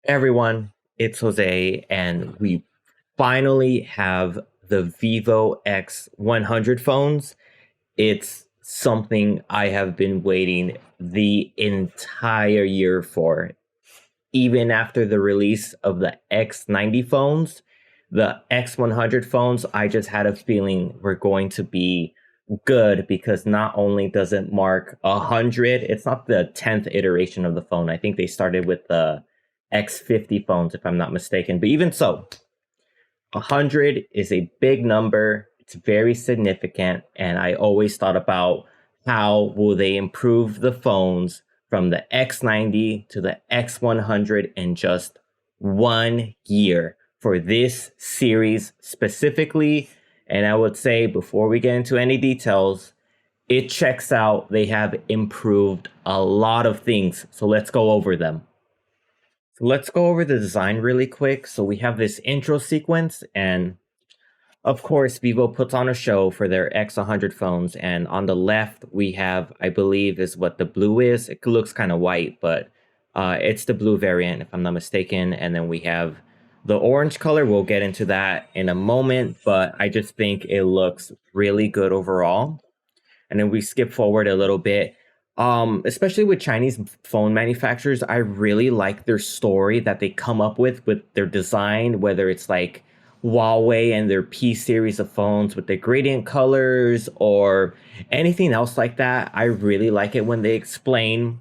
Everyone, it's Jose, and we finally have the Vivo X100 phones. It's something I have been waiting the entire year for. Even after the release of the X90 phones, the X100 phones, I just had a feeling were going to be good because not only does it mark 100, it's not the 10th iteration of the phone. I think they started with the X50 phones, if I'm not mistaken. But even so, 100 is a big number. It's very significant. And I always thought about how will they improve the phones from the X90 to the X100 in just 1 year for this series specifically. And I would say before we get into any details, it checks out. They have improved a lot of things. So let's go over them. So let's go over the design really quick. So we have this intro sequence, and of course, Vivo puts on a show for their X100 phones. And on the left, we have, I believe, is what the blue is. It looks kind of white, but it's the blue variant, if I'm not mistaken. And then we have the orange color. We'll get into that in a moment, but I just think it looks really good overall. And then we skip forward a little bit. Especially with Chinese phone manufacturers, I really like their story that they come up with their design, whether it's like Huawei and their P series of phones with the gradient colors or anything else like that. I really like it when they explain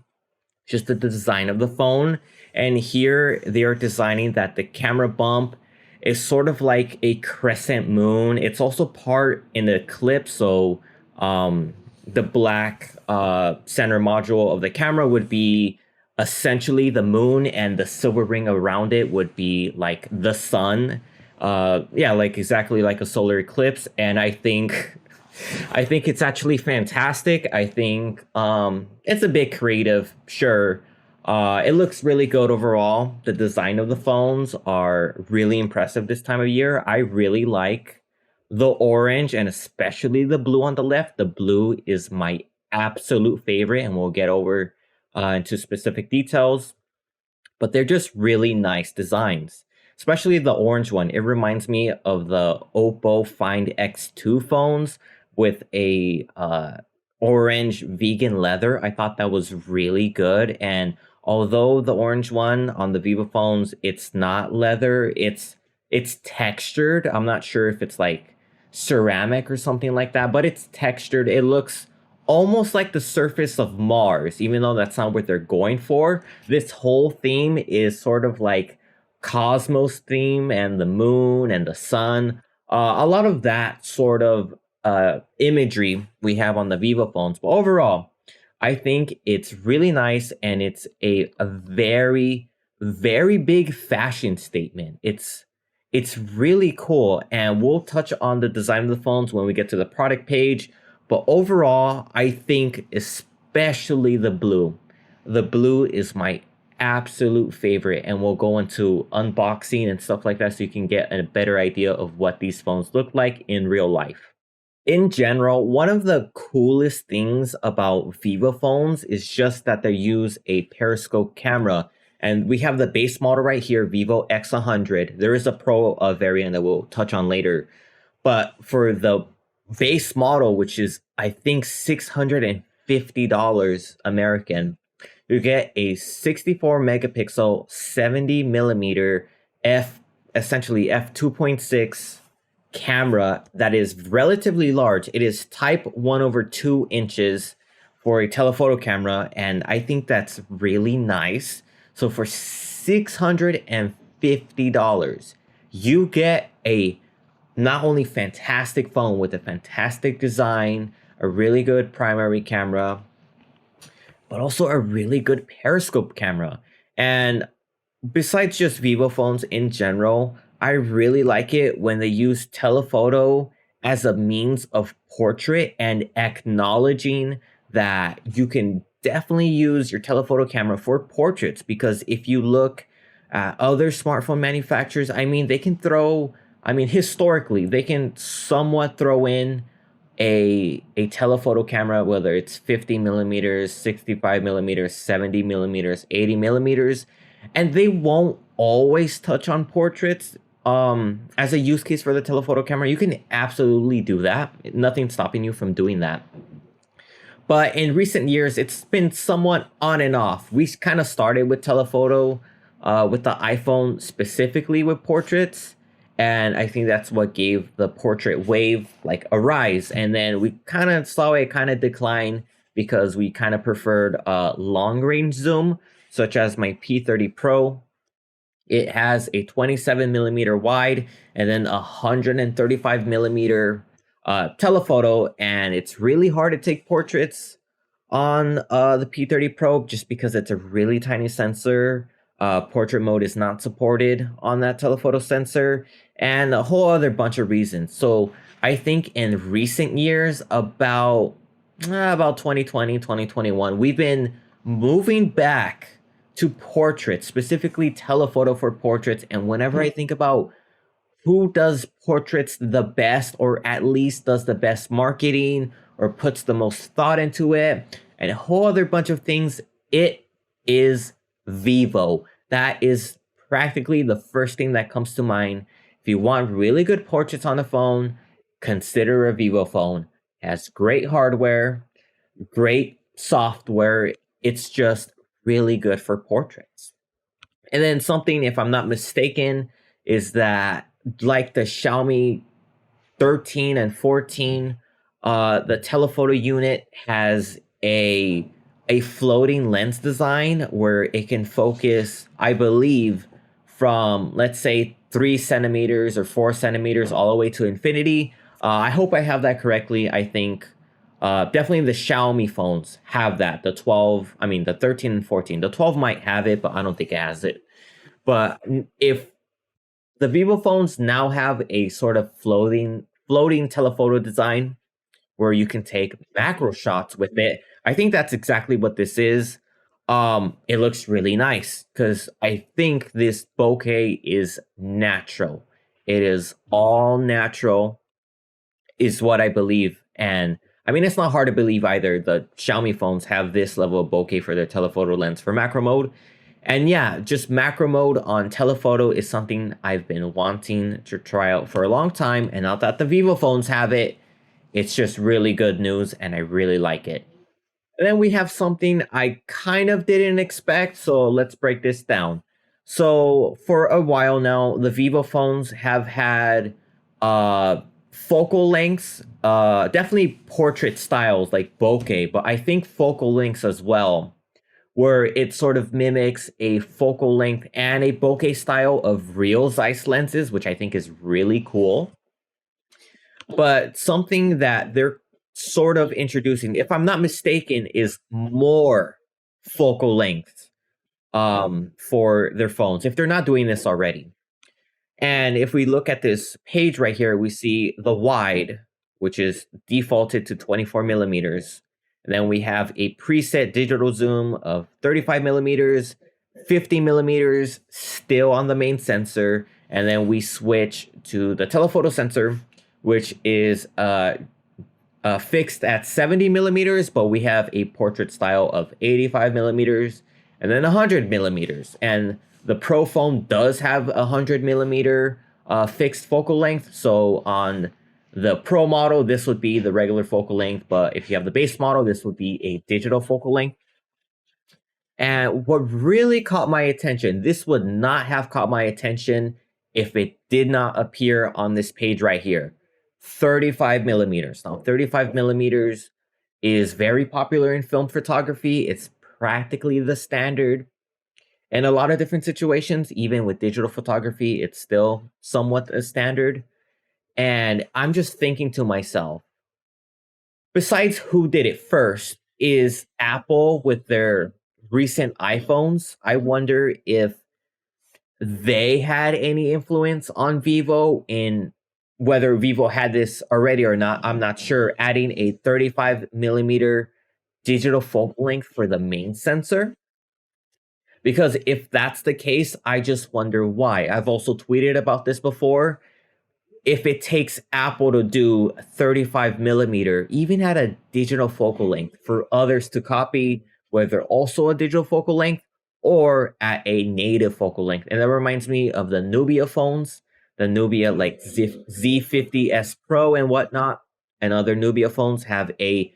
just the design of the phone. And here they are designing that the camera bump is sort of like a crescent moon. It's also part in the clip, so the black center module of the camera would be essentially the moon, and the silver ring around it would be like the sun. Yeah, like exactly like a solar eclipse. And I think it's actually fantastic. I think it's a bit creative, sure. It looks really good overall. The design of the phones are really impressive this time of year. I really like the orange and especially the blue on the left. The blue is my absolute favorite, and we'll get over into specific details. But they're just really nice designs, especially the orange one. It reminds me of the Oppo Find X2 phones with a orange vegan leather. I thought that was really good. And although the orange one on the Vivo phones, it's not leather, it's textured. I'm not sure if it's like ceramic or something like that, but it's textured. It looks almost like the surface of Mars, even though that's not what they're going for. This whole theme is sort of like cosmos theme and the moon and the sun. A lot of that sort of imagery we have on the Vivo phones. But overall, I think it's really nice, and it's a very, very big fashion statement. It's really cool, and we'll touch on the design of the phones when we get to the product page. But overall, I think especially the blue. The blue is my absolute favorite, and we'll go into unboxing and stuff like that so you can get a better idea of what these phones look like in real life. In general, one of the coolest things about Vivo phones is just that they use a periscope camera. And we have the base model right here, Vivo X100. There is a Pro variant that we'll touch on later. But for the base model, which is, I think, $650 American, you get a 64 megapixel, 70 millimeter essentially f2.6 camera that is relatively large. It is type 1/2 inches for a telephoto camera, and I think that's really nice. So for $650, you get a not only fantastic phone with a fantastic design, a really good primary camera, but also a really good periscope camera. And besides just Vivo phones in general, I really like it when they use telephoto as a means of portrait and acknowledging that you can definitely use your telephoto camera for portraits. Because if you look at other smartphone manufacturers, I mean, they can throw, I mean, historically, they can somewhat throw in a telephoto camera, whether it's 50 millimeters, 65 millimeters, 70 millimeters, 80 millimeters, and they won't always touch on portraits as a use case for the telephoto camera, you can absolutely do that. Nothing's stopping you from doing that. But in recent years, it's been somewhat on and off. We kind of started with telephoto with the iPhone, specifically with portraits. And I think that's what gave the portrait wave like a rise. And then we kind of saw it kind of decline because we kind of preferred long range zoom, such as my P30 Pro. It has a 27 millimeter wide and then 135 millimeter telephoto, and it's really hard to take portraits on the P30 Pro just because it's a really tiny sensor. Portrait mode is not supported on that telephoto sensor, and a whole other bunch of reasons. So I think in recent years, about 2020, 2021, we've been moving back to portraits, specifically telephoto for portraits. And whenever I think about who does portraits the best, or at least does the best marketing, or puts the most thought into it, and a whole other bunch of things, it is Vivo. That is practically the first thing that comes to mind. If you want really good portraits on the phone, consider a Vivo phone. It has great hardware, great software. It's just really good for portraits. And then something, if I'm not mistaken, is that like the Xiaomi 13 and 14, the telephoto unit has a floating lens design where it can focus, I believe, from, let's say, 3 centimeters or 4 centimeters all the way to infinity. I hope I have that correctly. I think definitely the Xiaomi phones have that. The 13 and 14. The 12 might have it, but I don't think it has it. But if the Vivo phones now have a sort of floating telephoto design where you can take macro shots with it, I think that's exactly what this is. It looks really nice because I think this bokeh is natural. It is all natural, is what I believe. And I mean, it's not hard to believe either. The Xiaomi phones have this level of bokeh for their telephoto lens for macro mode. And yeah, just macro mode on telephoto is something I've been wanting to try out for a long time. And now that the Vivo phones have it, it's just really good news and I really like it. And then we have something I kind of didn't expect, so let's break this down. So for a while now, the Vivo phones have had focal lengths, definitely portrait styles like bokeh, but I think focal lengths as well, where it sort of mimics a focal length and a bokeh style of real Zeiss lenses, which I think is really cool. But something that they're sort of introducing, if I'm not mistaken, is more focal length for their phones, if they're not doing this already. And if we look at this page right here, we see the wide, which is defaulted to 24 millimeters. And then we have a preset digital zoom of 35 millimeters, 50 millimeters still on the main sensor. And then we switch to the telephoto sensor, which is fixed at 70 millimeters, but we have a portrait style of 85 millimeters and then 100 millimeters. And the Pro phone does have 100 millimeter fixed focal length. So on the Pro model, this would be the regular focal length, but if you have the base model, this would be a digital focal length. And what really caught my attention, this would not have caught my attention if it did not appear on this page right here. 35 millimeters. Now, 35 millimeters is very popular in film photography. It's practically the standard. In a lot of different situations, even with digital photography, it's still somewhat a standard. And I'm just thinking to myself, besides who did it first, is Apple with their recent iPhones. I wonder if they had any influence on Vivo in whether Vivo had this already or not. I'm not sure. Adding a 35 millimeter digital focal length for the main sensor. Because if that's the case, I just wonder why. I've also tweeted about this before. If it takes Apple to do 35 millimeter, even at a digital focal length, for others to copy, whether also a digital focal length, or at a native focal length. And that reminds me of the Nubia phones, the Nubia like Z50S Pro and whatnot, and other Nubia phones have a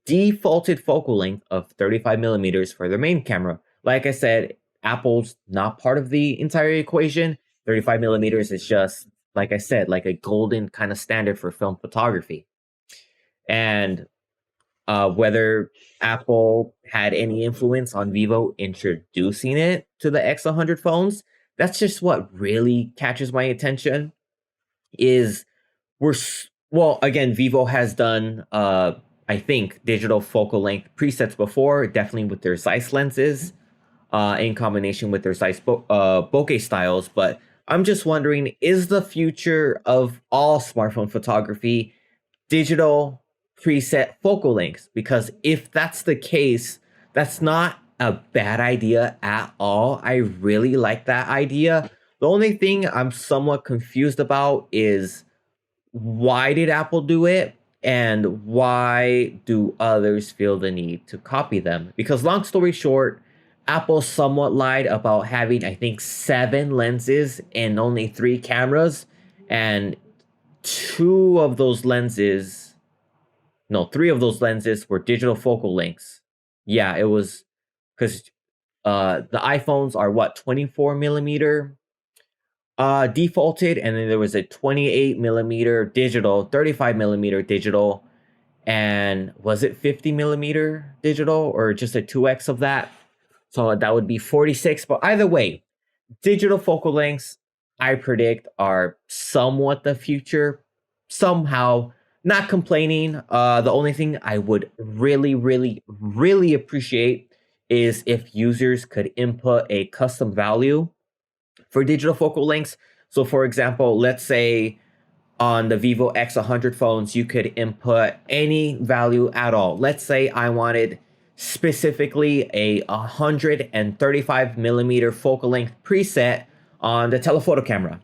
defaulted focal length of 35 millimeters for their main camera. Like I said, Apple's not part of the entire equation. 35 millimeters is just, like I said, like a golden kind of standard for film photography. And whether Apple had any influence on Vivo introducing it to the X100 phones, that's just what really catches my attention. Is well, again, Vivo has done I think digital focal length presets before, definitely with their Zeiss lenses, in combination with their Zeiss bokeh styles. But I'm just wondering, is the future of all smartphone photography digital preset focal lengths? Because if that's the case, that's not a bad idea at all. I really like that idea. The only thing I'm somewhat confused about is, why did Apple do it? And why do others feel the need to copy them? Because long story short, Apple somewhat lied about having, I think, 7 lenses and only 3 cameras. And 3 of those lenses were digital focal lengths. Yeah, it was because the iPhones are what, 24 millimeter defaulted, and then there was a 28 millimeter digital, 35 millimeter digital, and was it 50 millimeter digital or just a 2x of that? So that would be 46. But either way, digital focal lengths, I predict, are somewhat the future. Somehow, not complaining. The only thing I would really, really, really appreciate is if users could input a custom value for digital focal lengths. So for example, let's say on the Vivo X100 phones, you could input any value at all. Let's say I wanted specifically a 135 millimeter focal length preset on the telephoto camera.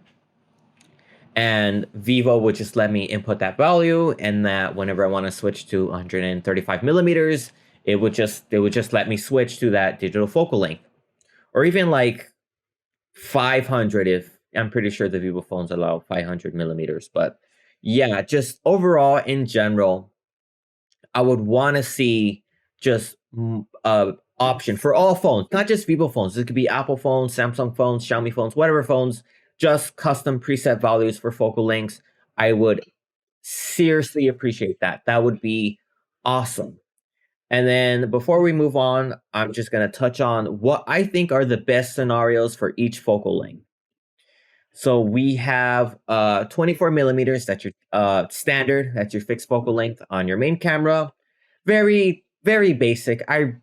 And Vivo would just let me input that value, and that whenever I want to switch to 135 millimeters, it would just let me switch to that digital focal length. Or even like 500, if I'm pretty sure the Vivo phones allow 500 millimeters. But yeah, just overall in general, I would want to see just option for all phones, not just Vivo phones. This could be Apple phones, Samsung phones, Xiaomi phones, whatever phones, just custom preset values for focal lengths. I would seriously appreciate that. That would be awesome. And then before we move on, I'm just going to touch on what I think are the best scenarios for each focal length. So we have 24 millimeters, that's your standard, that's your fixed focal length on your main camera. Very, very basic. I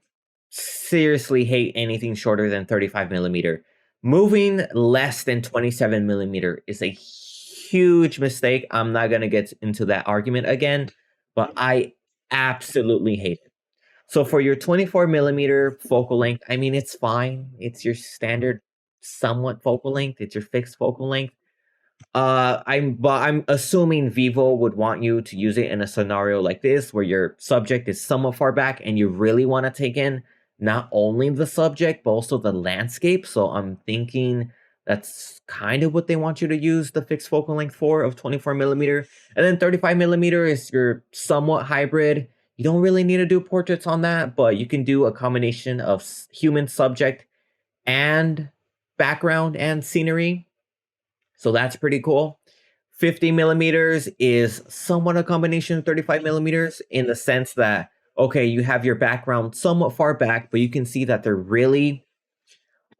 seriously hate anything shorter than 35 millimeter. Moving less than 27 millimeter is a huge mistake. I'm not going to get into that argument again, but I absolutely hate it. So for your 24 millimeter focal length, I mean, it's fine. It's your standard somewhat focal length. It's your fixed focal length. I'm assuming Vivo would want you to use it in a scenario like this, where your subject is somewhat far back and you really want to take in not only the subject, but also the landscape. So I'm thinking that's kind of what they want you to use the fixed focal length for, of 24 millimeter. And then 35 millimeter is your somewhat hybrid. You don't really need to do portraits on that, but you can do a combination of human subject and background and scenery. So that's pretty cool. 50 millimeters is somewhat a combination of 35 millimeters in the sense that, okay, you have your background somewhat far back, but you can see that they're really,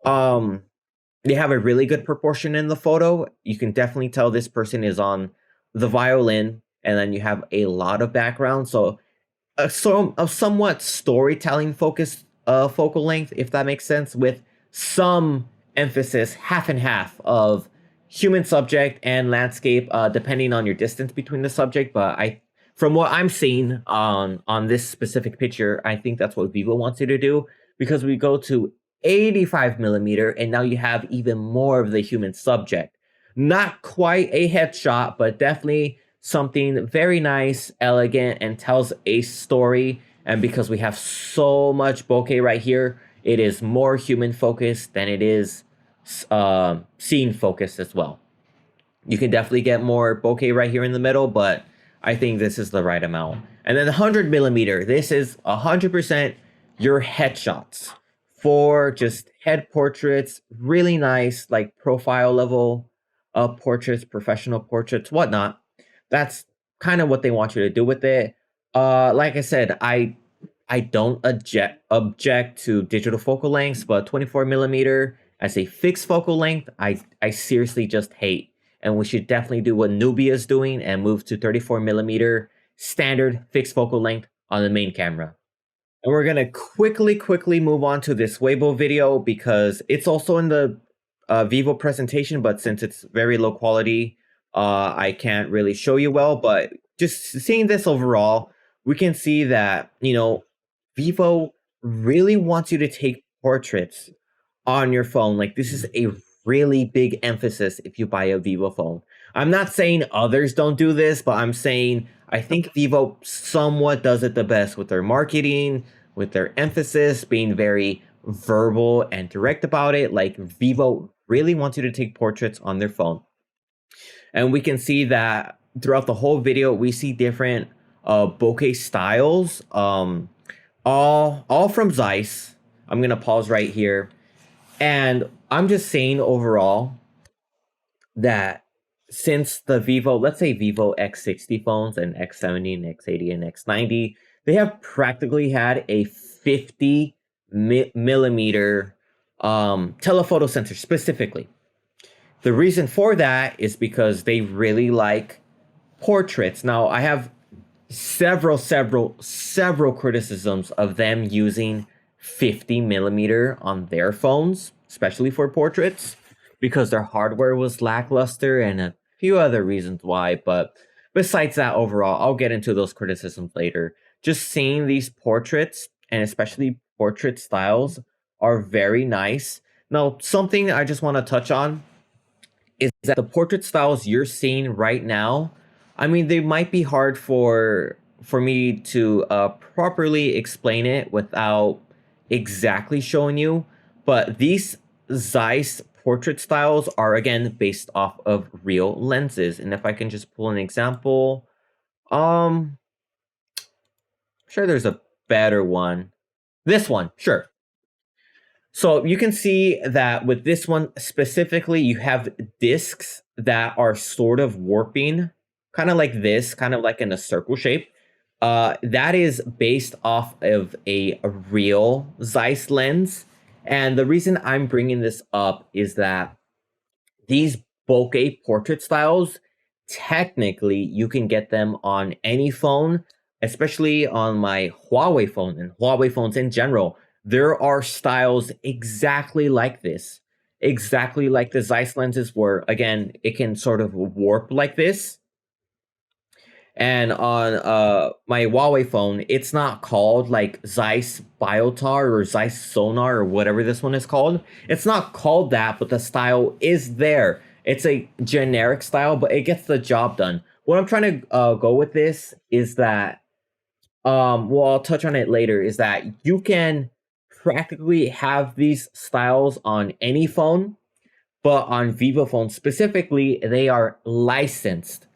they have a really good proportion in the photo. You can definitely tell this person is on the violin, and then you have a lot of background. So a somewhat storytelling focused focal length, if that makes sense, with some emphasis, half and half, of human subject and landscape, depending on your distance between the subject. But from what I'm seeing on this specific picture, I think that's what Vivo wants you to do, because we go to 85 millimeter and now you have even more of the human subject. Not quite a headshot, but definitely something very nice, elegant, and tells a story. And because we have so much bokeh right here, It is more human focused than it is scene focused as well. You can definitely get more bokeh right here in the middle, but I think this is the right amount. And then the 100mm, this is 100% your headshots for just head portraits, really nice, like profile level portraits, professional portraits, whatnot. That's kind of what they want you to do with it. Like I said, I don't object to digital focal lengths, but 24mm as a fixed focal length, I seriously just hate. And we should definitely do what Nubia is doing and move to 34mm standard fixed focal length on the main camera. And we're gonna quickly move on to this Weibo video because it's also in the Vivo presentation, but since it's very low quality, I can't really show you well. But just seeing this overall, we can see that, you know, Vivo really wants you to take portraits on your phone. Like, this is a really big emphasis if you buy a Vivo phone. I'm not saying others don't do this, but I'm saying I think Vivo somewhat does it the best with their marketing, with their emphasis, being very verbal and direct about it. Like, Vivo really wants you to take portraits on their phone. And we can see that throughout the whole video, we see different bokeh styles, all from Zeiss. I'm going to pause right here. And I'm just saying overall that since the Vivo, let's say Vivo X60 phones and X70 and X80 and X90, they have practically had a 50mm telephoto sensor specifically. The reason for that is because they really like portraits. Now, I have several criticisms of them using 50mm on their phones, especially for portraits, because their hardware was lackluster and a few other reasons why. But besides that, overall, I'll get into those criticisms later. Just seeing these portraits, and especially portrait styles, are very nice. Now, something I just want to touch on is that the portrait styles you're seeing right now, I mean, they might be hard for me to properly explain it without exactly showing you, but these Zeiss portrait styles are again based off of real lenses. And if I can just pull an example, I'm sure there's a better one. This one, sure. So you can see that with this one specifically, you have discs that are sort of warping, kind of like this, kind of like in a circle shape. That is based off of a real Zeiss lens. And the reason I'm bringing this up is that these bokeh portrait styles, technically, you can get them on any phone, especially on my Huawei phone and Huawei phones in general. There are styles exactly like this, exactly like the Zeiss lenses where, again, it can sort of warp like this. And on my Huawei phone, it's not called like Zeiss Biotar or Zeiss Sonar or whatever this one is called. It's not called that, but the style is there. It's a generic style, but it gets the job done. What I'm trying to go with this is that, well, I'll touch on it later, is that you can practically have these styles on any phone, but on Vivo phones specifically, they are licensed.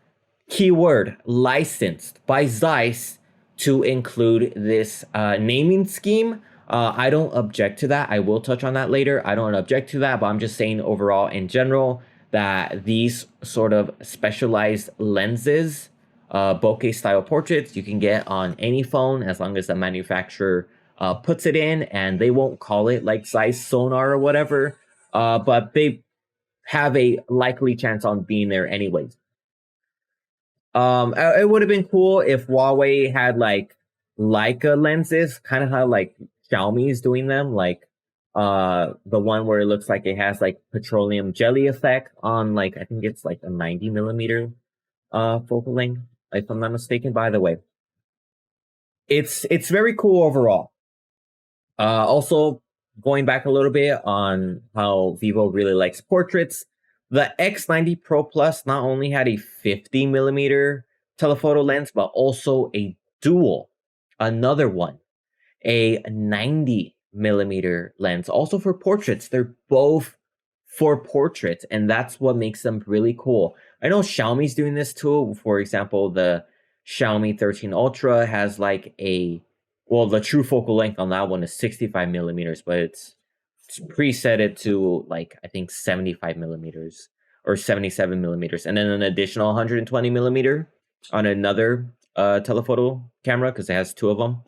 Keyword, licensed by Zeiss to include this naming scheme. I don't object to that. I will touch on that later. I don't object to that, but I'm just saying overall in general that these sort of specialized lenses, bokeh style portraits, you can get on any phone as long as the manufacturer puts it in, and they won't call it like Zeiss Sonar or whatever, but they have a likely chance on being there anyways. It would have been cool if Huawei had like Leica lenses, kind of how like Xiaomi is doing them, like the one where it looks like it has like petroleum jelly effect on, like, I think it's like a 90mm focal length, if I'm not mistaken. By the way, it's very cool overall. Also, going back a little bit on how Vivo really likes portraits, the X90 Pro Plus not only had a 50mm telephoto lens, but also a dual, another one, a 90 millimeter lens. Also for portraits, they're both for portraits, and that's what makes them really cool. I know Xiaomi's doing this too. For example, the Xiaomi 13 Ultra has like the true focal length on that one is 65 millimeters, but it's preset it to like I think 75 millimeters or 77 millimeters, and then an additional 120 millimeter on another telephoto camera because it has two of them.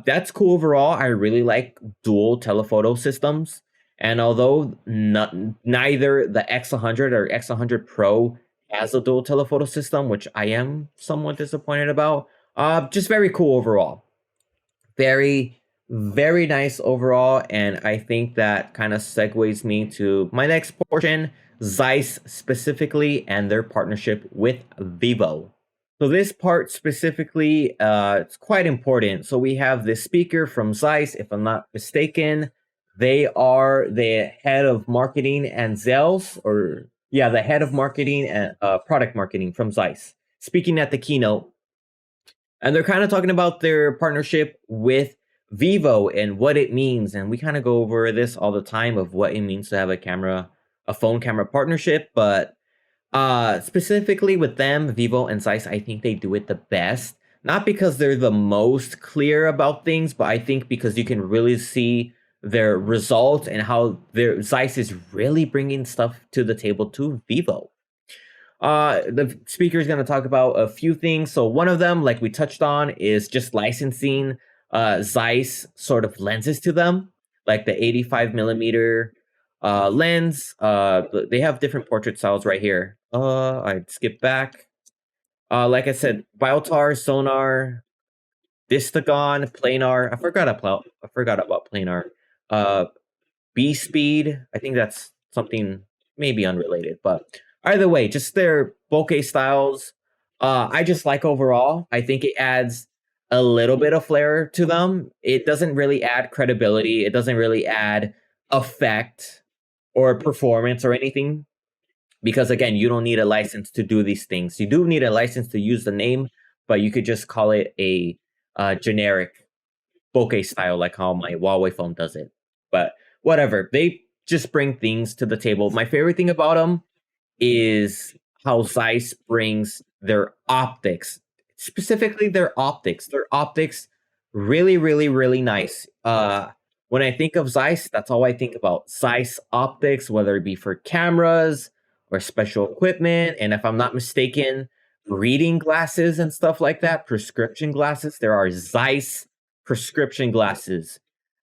That's cool overall. I really like dual telephoto systems. And although neither the X100 or X100 Pro has a dual telephoto system, which I am somewhat disappointed about, just very cool overall. Very, very nice overall. And I think that kind of segues me to my next portion, Zeiss specifically, and their partnership with Vivo. So this part specifically, it's quite important. So we have this speaker from Zeiss, if I'm not mistaken. They are the head of marketing and sales, the head of marketing and product marketing from Zeiss, speaking at the keynote. And they're kind of talking about their partnership with Vivo and what it means. And we kind of go over this all the time of what it means to have a phone camera partnership. But specifically with them, Vivo and Zeiss, I think they do it the best. Not because they're the most clear about things, but I think because you can really see their results and how their Zeiss is really bringing stuff to the table to Vivo. The speaker is going to talk about a few things. So one of them, like we touched on, is just licensing Zeiss sort of lenses to them, like the 85 millimeter lens. They have different portrait styles right here. I skipped back. Like I said, Biotar, Sonar, Distagon, Planar. I forgot about Planar. B Speed. I think that's something maybe unrelated, but either way, just their bokeh styles. I just like overall. I think it adds a little bit of flair to them. It doesn't really add credibility. It doesn't really add effect or performance or anything. Because again, you don't need a license to do these things. You do need a license to use the name, but you could just call it a generic bokeh style, like how my Huawei phone does it. But whatever, they just bring things to the table. My favorite thing about them is how Zeiss brings their optics, specifically their optics. Their optics really, really, really nice. When I think of Zeiss, that's all I think about. Zeiss optics, whether it be for cameras or special equipment. And if I'm not mistaken, reading glasses and stuff like that, prescription glasses, there are Zeiss prescription glasses.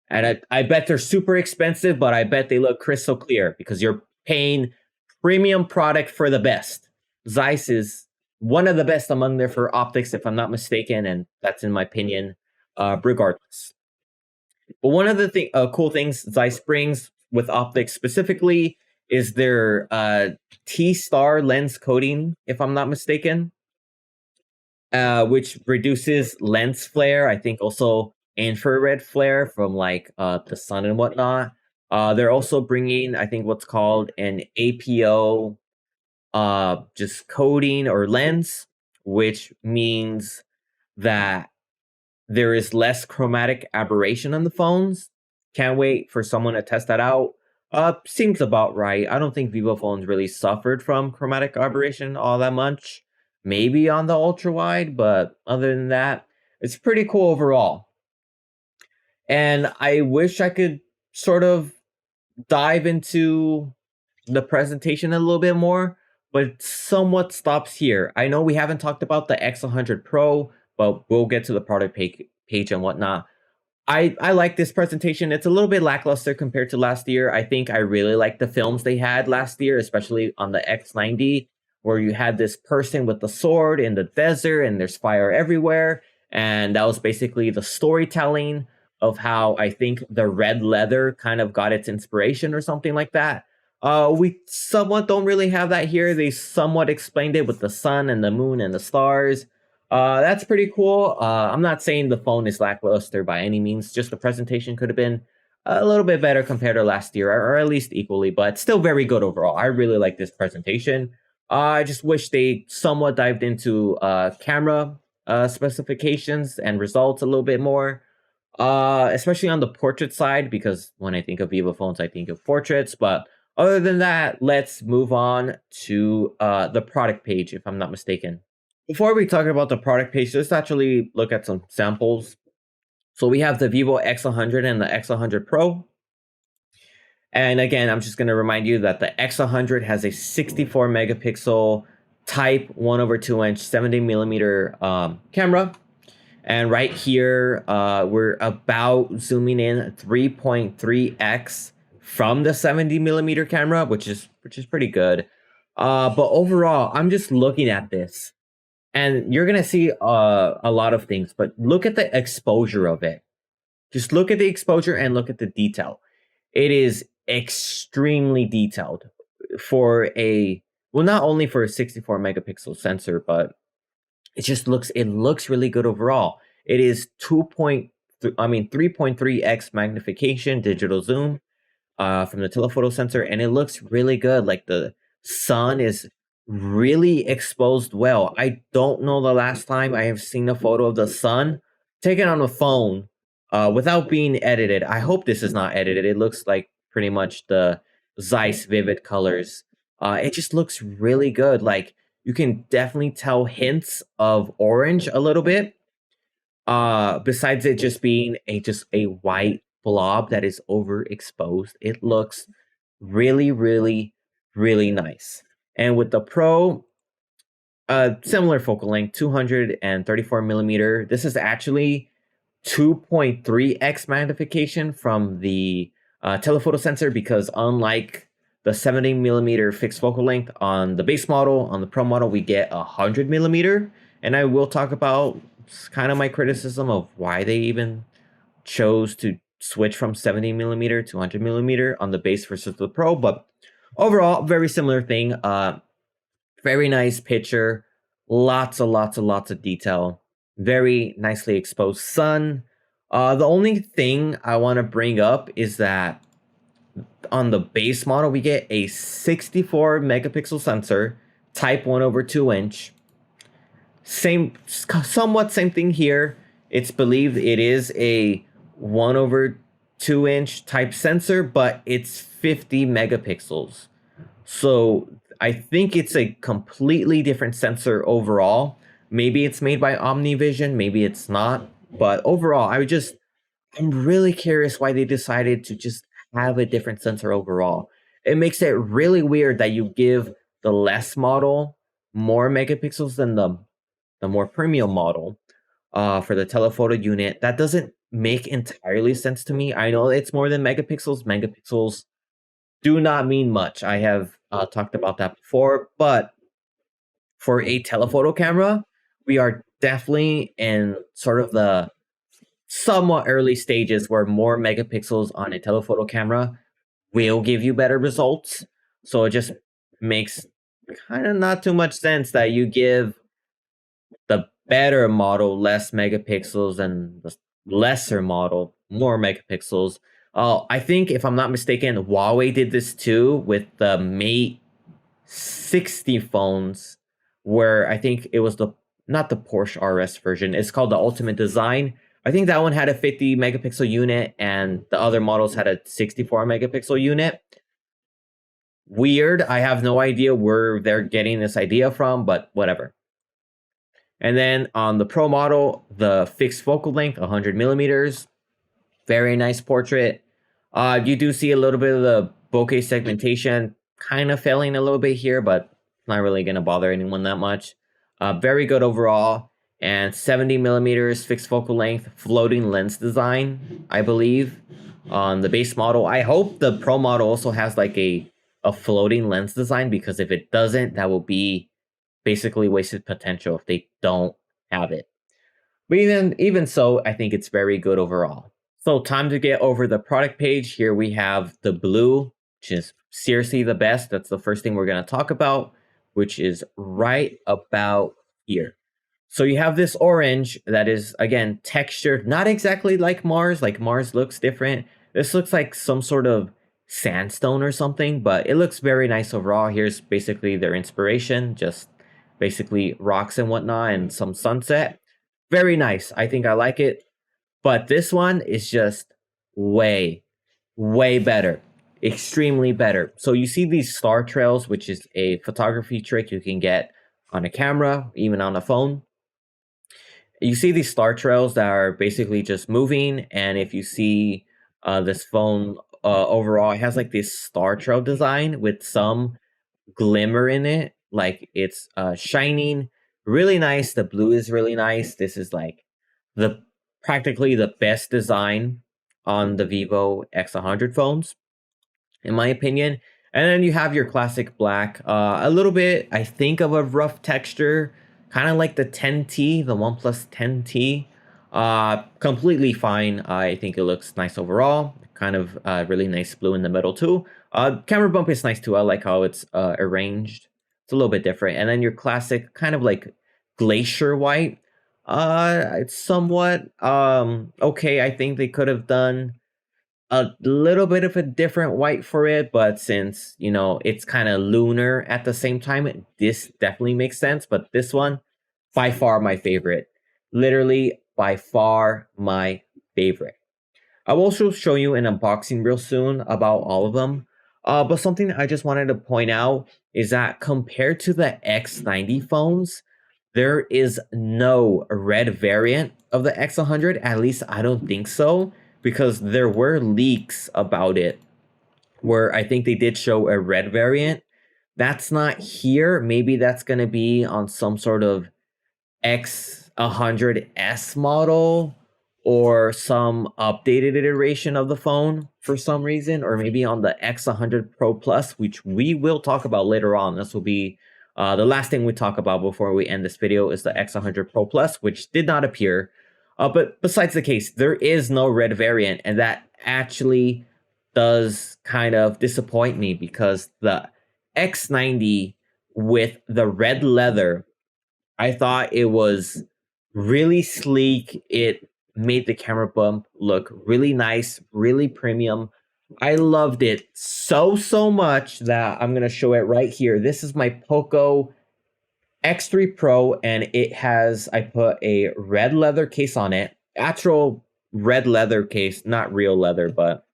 And I bet they're super expensive, but I bet they look crystal clear because you're paying premium product for the best. Zeiss is one of the best among there for optics, if I'm not mistaken, and that's in my opinion, regardless. But one of the cool things Zeiss brings with optics specifically is their T-star lens coating, if I'm not mistaken, which reduces lens flare. I think also infrared flare from like the sun and whatnot. They're also bringing, I think, what's called an APO just coating or lens, which means that there is less chromatic aberration on the phones. Can't wait for someone to test that out. Seems about right. I don't think Vivo phones really suffered from chromatic aberration all that much. Maybe on the ultra wide, but other than that, it's pretty cool overall. And I wish I could sort of dive into the presentation a little bit more, but it somewhat stops here. I know we haven't talked about the X100 Pro, but we'll get to the product page and whatnot. I like this presentation. It's a little bit lackluster compared to last year. I think I really like the films they had last year, especially on the X90, where you had this person with the sword in the desert and there's fire everywhere. And that was basically the storytelling of how I think the red leather kind of got its inspiration or something like that. We somewhat don't really have that here. They somewhat explained it with the sun and the moon and the stars. That's pretty cool. I'm not saying the phone is lackluster by any means. Just the presentation could have been a little bit better compared to last year, or at least equally, but still very good overall. I really like this presentation. I just wish they somewhat dived into camera specifications and results a little bit more. especially on the portrait side, because when I think of Vivo phones, I think of portraits. But other than that, let's move on to the product page, if I'm not mistaken. Before we talk about the product page, let's actually look at some samples. So we have the Vivo X100 and the X100 Pro. And again, I'm just going to remind you that the X100 has a 64 megapixel type 1/2 inch 70 millimeter camera. And right here, we're about zooming in 3.3x from the 70 millimeter camera, which is pretty good. But overall, I'm just looking at this, and you're gonna see a lot of things. But look at the exposure of it. Just look at the exposure and look at the detail. It is extremely detailed for a, well, not only for a 64 megapixel sensor, but it looks really good overall. It is 3.3x magnification digital zoom from the telephoto sensor, and it looks really good. Like the sun is really exposed well. I don't know the last time I have seen a photo of the sun taken on a phone without being edited. I hope this is not edited. It looks like pretty much the Zeiss vivid colors. It just looks really good. Like you can definitely tell hints of orange a little bit. Besides it just being a white blob that is overexposed, it looks really, really, really nice. And with the Pro, similar focal length, 234 millimeter. This is actually 2.3x magnification from the telephoto sensor, because unlike the 70 millimeter fixed focal length on the base model, on the Pro model, we get 100 millimeter. And I will talk about kind of my criticism of why they even chose to switch from 70 millimeter to 100 millimeter on the base versus the Pro. But overall, very similar thing. Very nice picture, lots of detail, very nicely exposed sun. The only thing I want to bring up is that on the base model, we get a 64 megapixel sensor, type 1/2 inch. Somewhat same thing here. It's believed it is a 1/2 inch type sensor, but it's 50 megapixels. So I think it's a completely different sensor overall. Maybe it's made by OmniVision, maybe it's not. But overall, I'm really curious why they decided to just have a different sensor overall. It makes it really weird that you give the less model more megapixels than the more premium model for the telephoto unit. That doesn't make entirely sense to me. I know it's more than megapixels. Megapixels do not mean much. I have talked about that before, but for a telephoto camera, we are definitely in sort of the somewhat early stages where more megapixels on a telephoto camera will give you better results. So it just makes kind of not too much sense that you give the better model less megapixels and the lesser model more megapixels. I think, if I'm not mistaken, Huawei did this too with the Mate 60 phones, where I think it was not the Porsche RS version. It's called the Ultimate Design. I think that one had a 50 megapixel unit and the other models had a 64 megapixel unit. Weird. I have no idea where they're getting this idea from, but whatever. And then on the Pro model, the fixed focal length, 100 millimeters. Very nice portrait. You do see a little bit of the bokeh segmentation kind of failing a little bit here, but not really going to bother anyone that much. Very good overall. And 70 millimeters fixed focal length, floating lens design, I believe, on the base model. I hope the Pro model also has like a floating lens design, because if it doesn't, that will be basically wasted potential if they don't have it. But even so, I think it's very good overall. So time to get over the product page. Here we have the blue, which is seriously the best. That's the first thing we're going to talk about, which is right about here. So you have this orange that is, again, textured, not exactly like Mars. Like Mars looks different. This looks like some sort of sandstone or something, but it looks very nice overall. Here's basically their inspiration, just basically rocks and whatnot and some sunset. Very nice. I think I like it. But this one is just way, way better. Extremely better. So you see these star trails, which is a photography trick you can get on a camera, even on a phone. You see these star trails that are basically just moving, and if you see this phone overall, it has like this star trail design with some glimmer in it, like it's shining really nice. The blue is really nice. This is like the practically the best design on the Vivo X100 phones, in my opinion. And then you have your classic black, a little bit, I think, of a rough texture, kind of like the 10T, the OnePlus 10T. Completely fine. I think it looks nice overall. Kind of really nice blue in the middle too. Camera bump is nice too. I like how it's arranged. It's a little bit different. And then your classic kind of like glacier white. It's somewhat okay. I think they could have done a little bit of a different white for it, but since, you know, it's kind of lunar at the same time, this definitely makes sense. But this one, by far my favorite. Literally, by far my favorite. I will also show you an unboxing real soon about all of them. But something I just wanted to point out is that compared to the X90 phones, there is no red variant of the X100. At least I don't think so, because there were leaks about it where I think they did show a red variant. That's not here. Maybe that's going to be on some sort of X100S model or some updated iteration of the phone for some reason, or maybe on the X100 Pro Plus, which we will talk about later on. This will be the last thing we talk about before we end this video is the X100 Pro Plus, which did not appear. But besides the case, there is no red variant, and that actually does kind of disappoint me because the X90 with the red leather, I thought it was really sleek. It made the camera bump look really nice, really premium. I loved it so much that I'm going to show it right here. This is my Poco X3 Pro, and it has, I put a red leather case on it. Actual red leather case, not real leather, but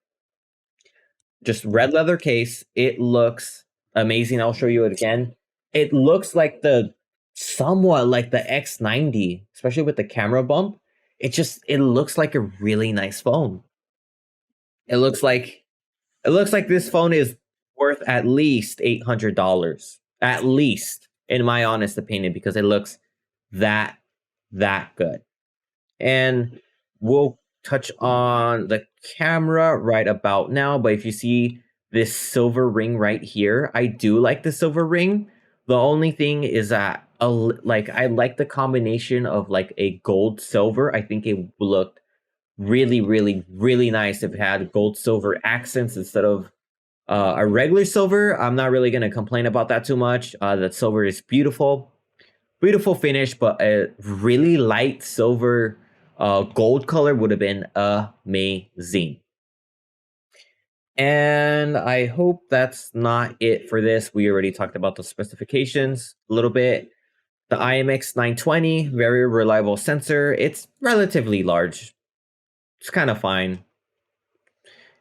just red leather case. It looks amazing. I'll show you it again. It looks like somewhat like the X90, especially with the camera bump. It looks like a really nice phone. It looks like this phone is worth at least $800, at least, in my honest opinion, because it looks that good. And we'll touch on the camera right about now, but if you see this silver ring right here, I do like the silver ring. The only thing is that I like the combination of like a gold silver. I think it looked really, really, really nice if it had gold silver accents instead of a regular silver. I'm not really going to complain about that too much. That silver is beautiful finish, but a really light silver gold color would have been amazing. And I hope that's not it for this. We already talked about the specifications a little bit. The IMX920, very reliable sensor. It's relatively large. It's kind of fine.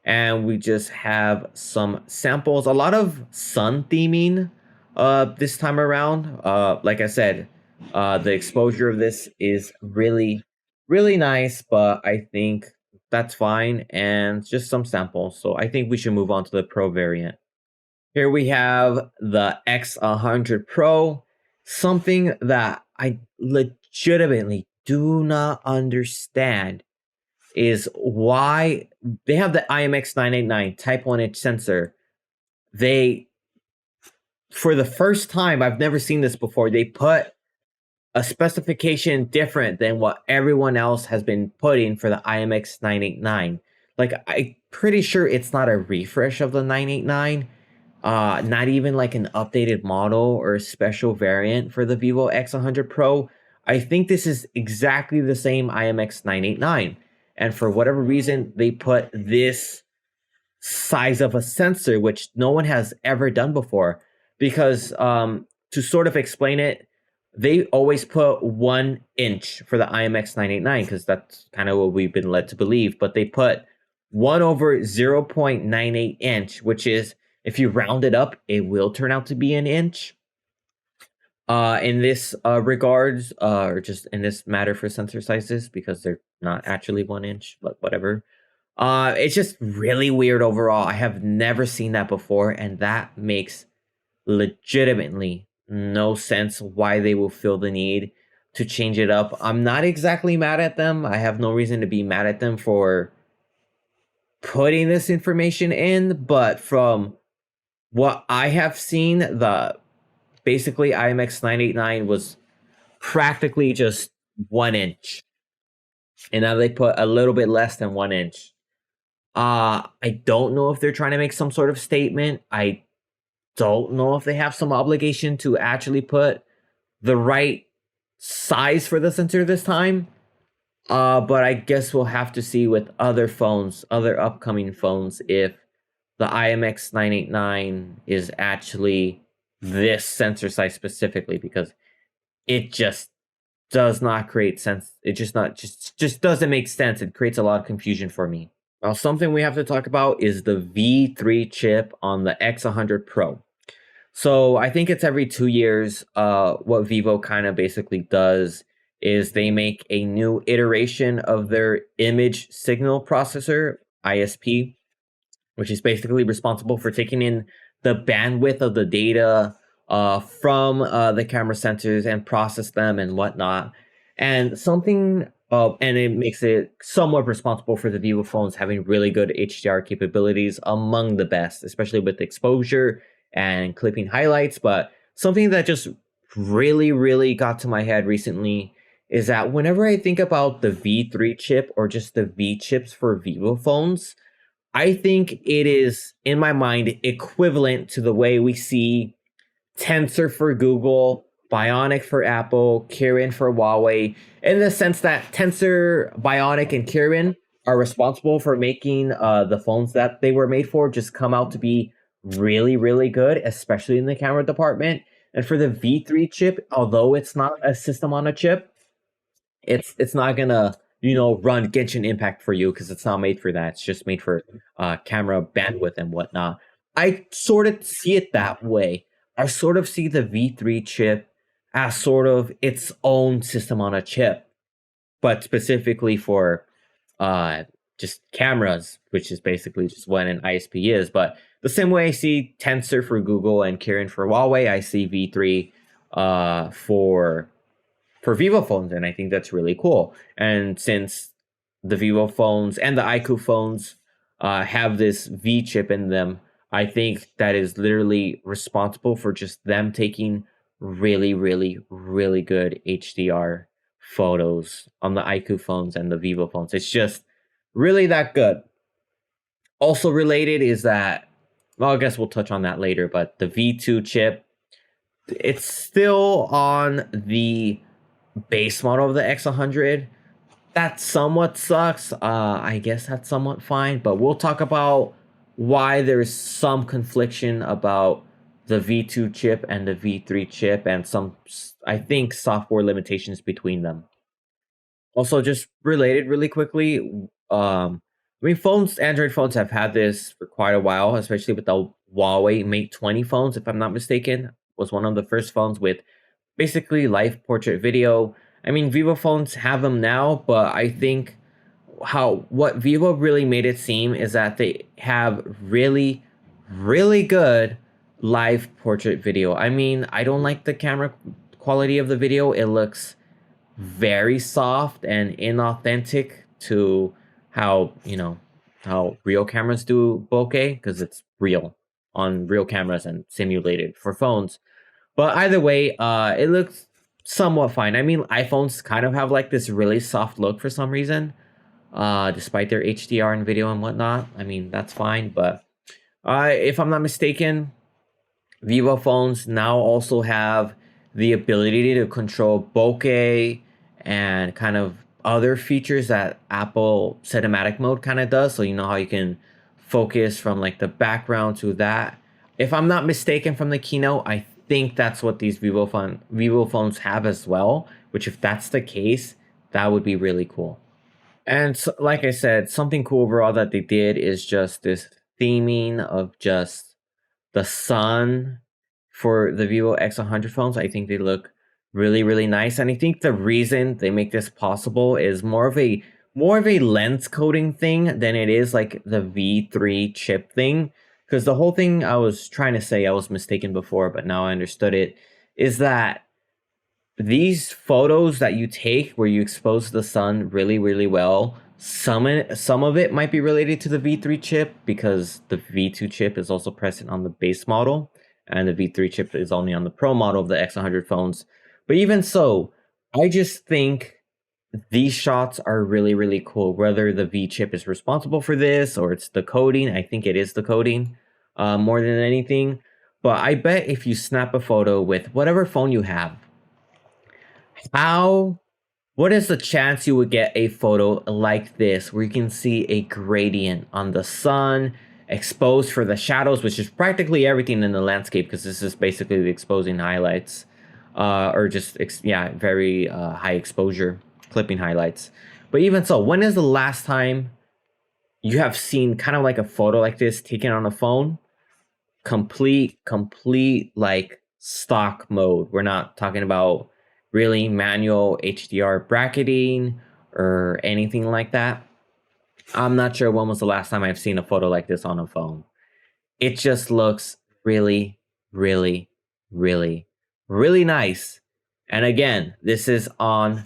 And we just have some samples. A lot of sun theming this time around. Like I said, the exposure of this is really, really nice, but I think that's fine. And just some samples. So I think we should move on to the Pro variant. Here we have the X100 Pro. Something that I legitimately do not understand is why they have the IMX989 Type 1 sensor. They, for the first time, I've never seen this before, they put a specification different than what everyone else has been putting for the IMX989. Like, I'm pretty sure it's not a refresh of the 989. Not even like an updated model or a special variant for the Vivo X100 Pro. I think this is exactly the same IMX989. And for whatever reason, they put this size of a sensor, which no one has ever done before. Because to sort of explain it, they always put 1 inch for the IMX989 because that's kind of what we've been led to believe. But they put 1/0.98 inch, which is, if you round it up, it will turn out to be an inch. In this regards, or just in this matter for sensor sizes, because they're not actually 1 inch, but whatever. It's just really weird overall. I have never seen that before, and that makes legitimately no sense why they will feel the need to change it up. I'm not exactly mad at them. I have no reason to be mad at them for putting this information in, but from what I have seen, the basically IMX989 was practically just 1 inch, and now they put a little bit less than 1 inch. I don't know if they're trying to make some sort of statement. I don't know if they have some obligation to actually put the right size for the sensor this time. But I guess we'll have to see with other phones, other upcoming phones, if the IMX989 is actually this sensor size specifically, because it just does not create sense. It just doesn't make sense. It creates a lot of confusion for me. Now, something we have to talk about is the V3 chip on the X100 Pro. So I think it's every 2 years. What Vivo kind of basically does is they make a new iteration of their image signal processor, ISP, which is basically responsible for taking in the bandwidth of the data from the camera sensors and process them and whatnot. And it makes it somewhat responsible for the Vivo phones having really good HDR capabilities, among the best, especially with exposure and clipping highlights. But something that just really, really got to my head recently is that whenever I think about the V3 chip or just the V chips for Vivo phones, I think it is, in my mind, equivalent to the way we see Tensor for Google, Bionic for Apple, Kirin for Huawei, in the sense that Tensor, Bionic, and Kirin are responsible for making the phones that they were made for just come out to be really, really good, especially in the camera department. And for the V3 chip, although it's not a system on a chip, it's not gonna run Genshin Impact for you, because it's not made for that. It's just made for camera bandwidth and whatnot. I sort of see it that way. I sort of see the V3 chip as sort of its own system on a chip, but specifically for just cameras, which is basically just what an ISP is. But the same way I see Tensor for Google and Kirin for Huawei, I see V3 for Vivo phones, and I think that's really cool. And since the Vivo phones and the iQOO phones have this V chip in them, I think that is literally responsible for just them taking really, really, really good HDR photos on the iQOO phones and the Vivo phones. It's just really that good. Also related is that, well, I guess we'll touch on that later, but the V2 chip, it's still on the base model of the X100. That somewhat sucks. I guess that's somewhat fine, but we'll talk about why there's some confliction about the V2 chip and the V3 chip, and some, I think, software limitations between them. Also, just related really quickly, Android phones have had this for quite a while, especially with the Huawei Mate 20 phones, if I'm not mistaken. Was one of the first phones with basically live portrait video. I mean, Vivo phones have them now, but I think what Vivo really made it seem is that they have really, really good live portrait video. I mean, I don't like the camera quality of the video. It looks very soft and inauthentic to how real cameras do bokeh, because it's real on real cameras and simulated for phones. But either way, it looks somewhat fine. I mean, iPhones kind of have like this really soft look for some reason, despite their HDR and video and whatnot. I mean, that's fine. But if I'm not mistaken, Vivo phones now also have the ability to control bokeh and kind of other features that Apple cinematic mode kind of does. So you know how you can focus from like the background to that. If I'm not mistaken from the keynote, think that's what these Vivo phones have as well, which if that's the case, that would be really cool. And so, like I said, something cool overall that they did is just this theming of just the sun for the Vivo X100 phones. I think they look really, really nice. And I think the reason they make this possible is more of a lens coating thing than it is like the V3 chip thing. Because the whole thing I was trying to say, I was mistaken before, but now I understood it, is that these photos that you take where you expose the sun really, really well, some of it might be related to the V3 chip because the V2 chip is also present on the base model, and the V3 chip is only on the Pro model of the X100 phones. But even so, I just think these shots are really, really cool. Whether the V chip is responsible for this or it's the coding, I think it is the coding more than anything. But I bet if you snap a photo with whatever phone you have, what is the chance you would get a photo like this where you can see a gradient on the sun, exposed for the shadows, which is practically everything in the landscape because this is basically the exposing highlights, or just very high exposure clipping highlights. But even so, when is the last time you have seen kind of like a photo like this taken on a phone? Complete like stock mode. We're not talking about really manual HDR bracketing or anything like that. I'm not sure when was the last time I've seen a photo like this on a phone. It just looks really, really, really, really nice. And again, this is on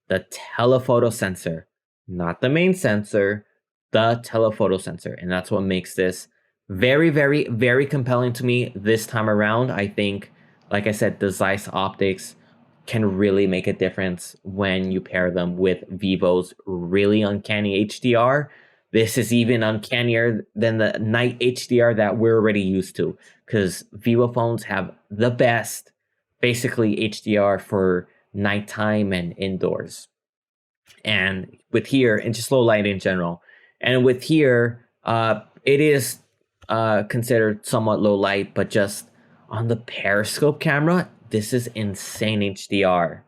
the telephoto sensor, not the main sensor, the telephoto sensor. And that's what makes this very, very, very compelling to me this time around. I think, like I said, the Zeiss optics can really make a difference when you pair them with Vivo's really uncanny HDR. This is even uncannier than the night HDR that we're already used to, because Vivo phones have the best, basically, HDR for nighttime and indoors. And with here, and just low light in general. And with here, it is considered somewhat low light, but just on the Periscope camera, this is insane HDR.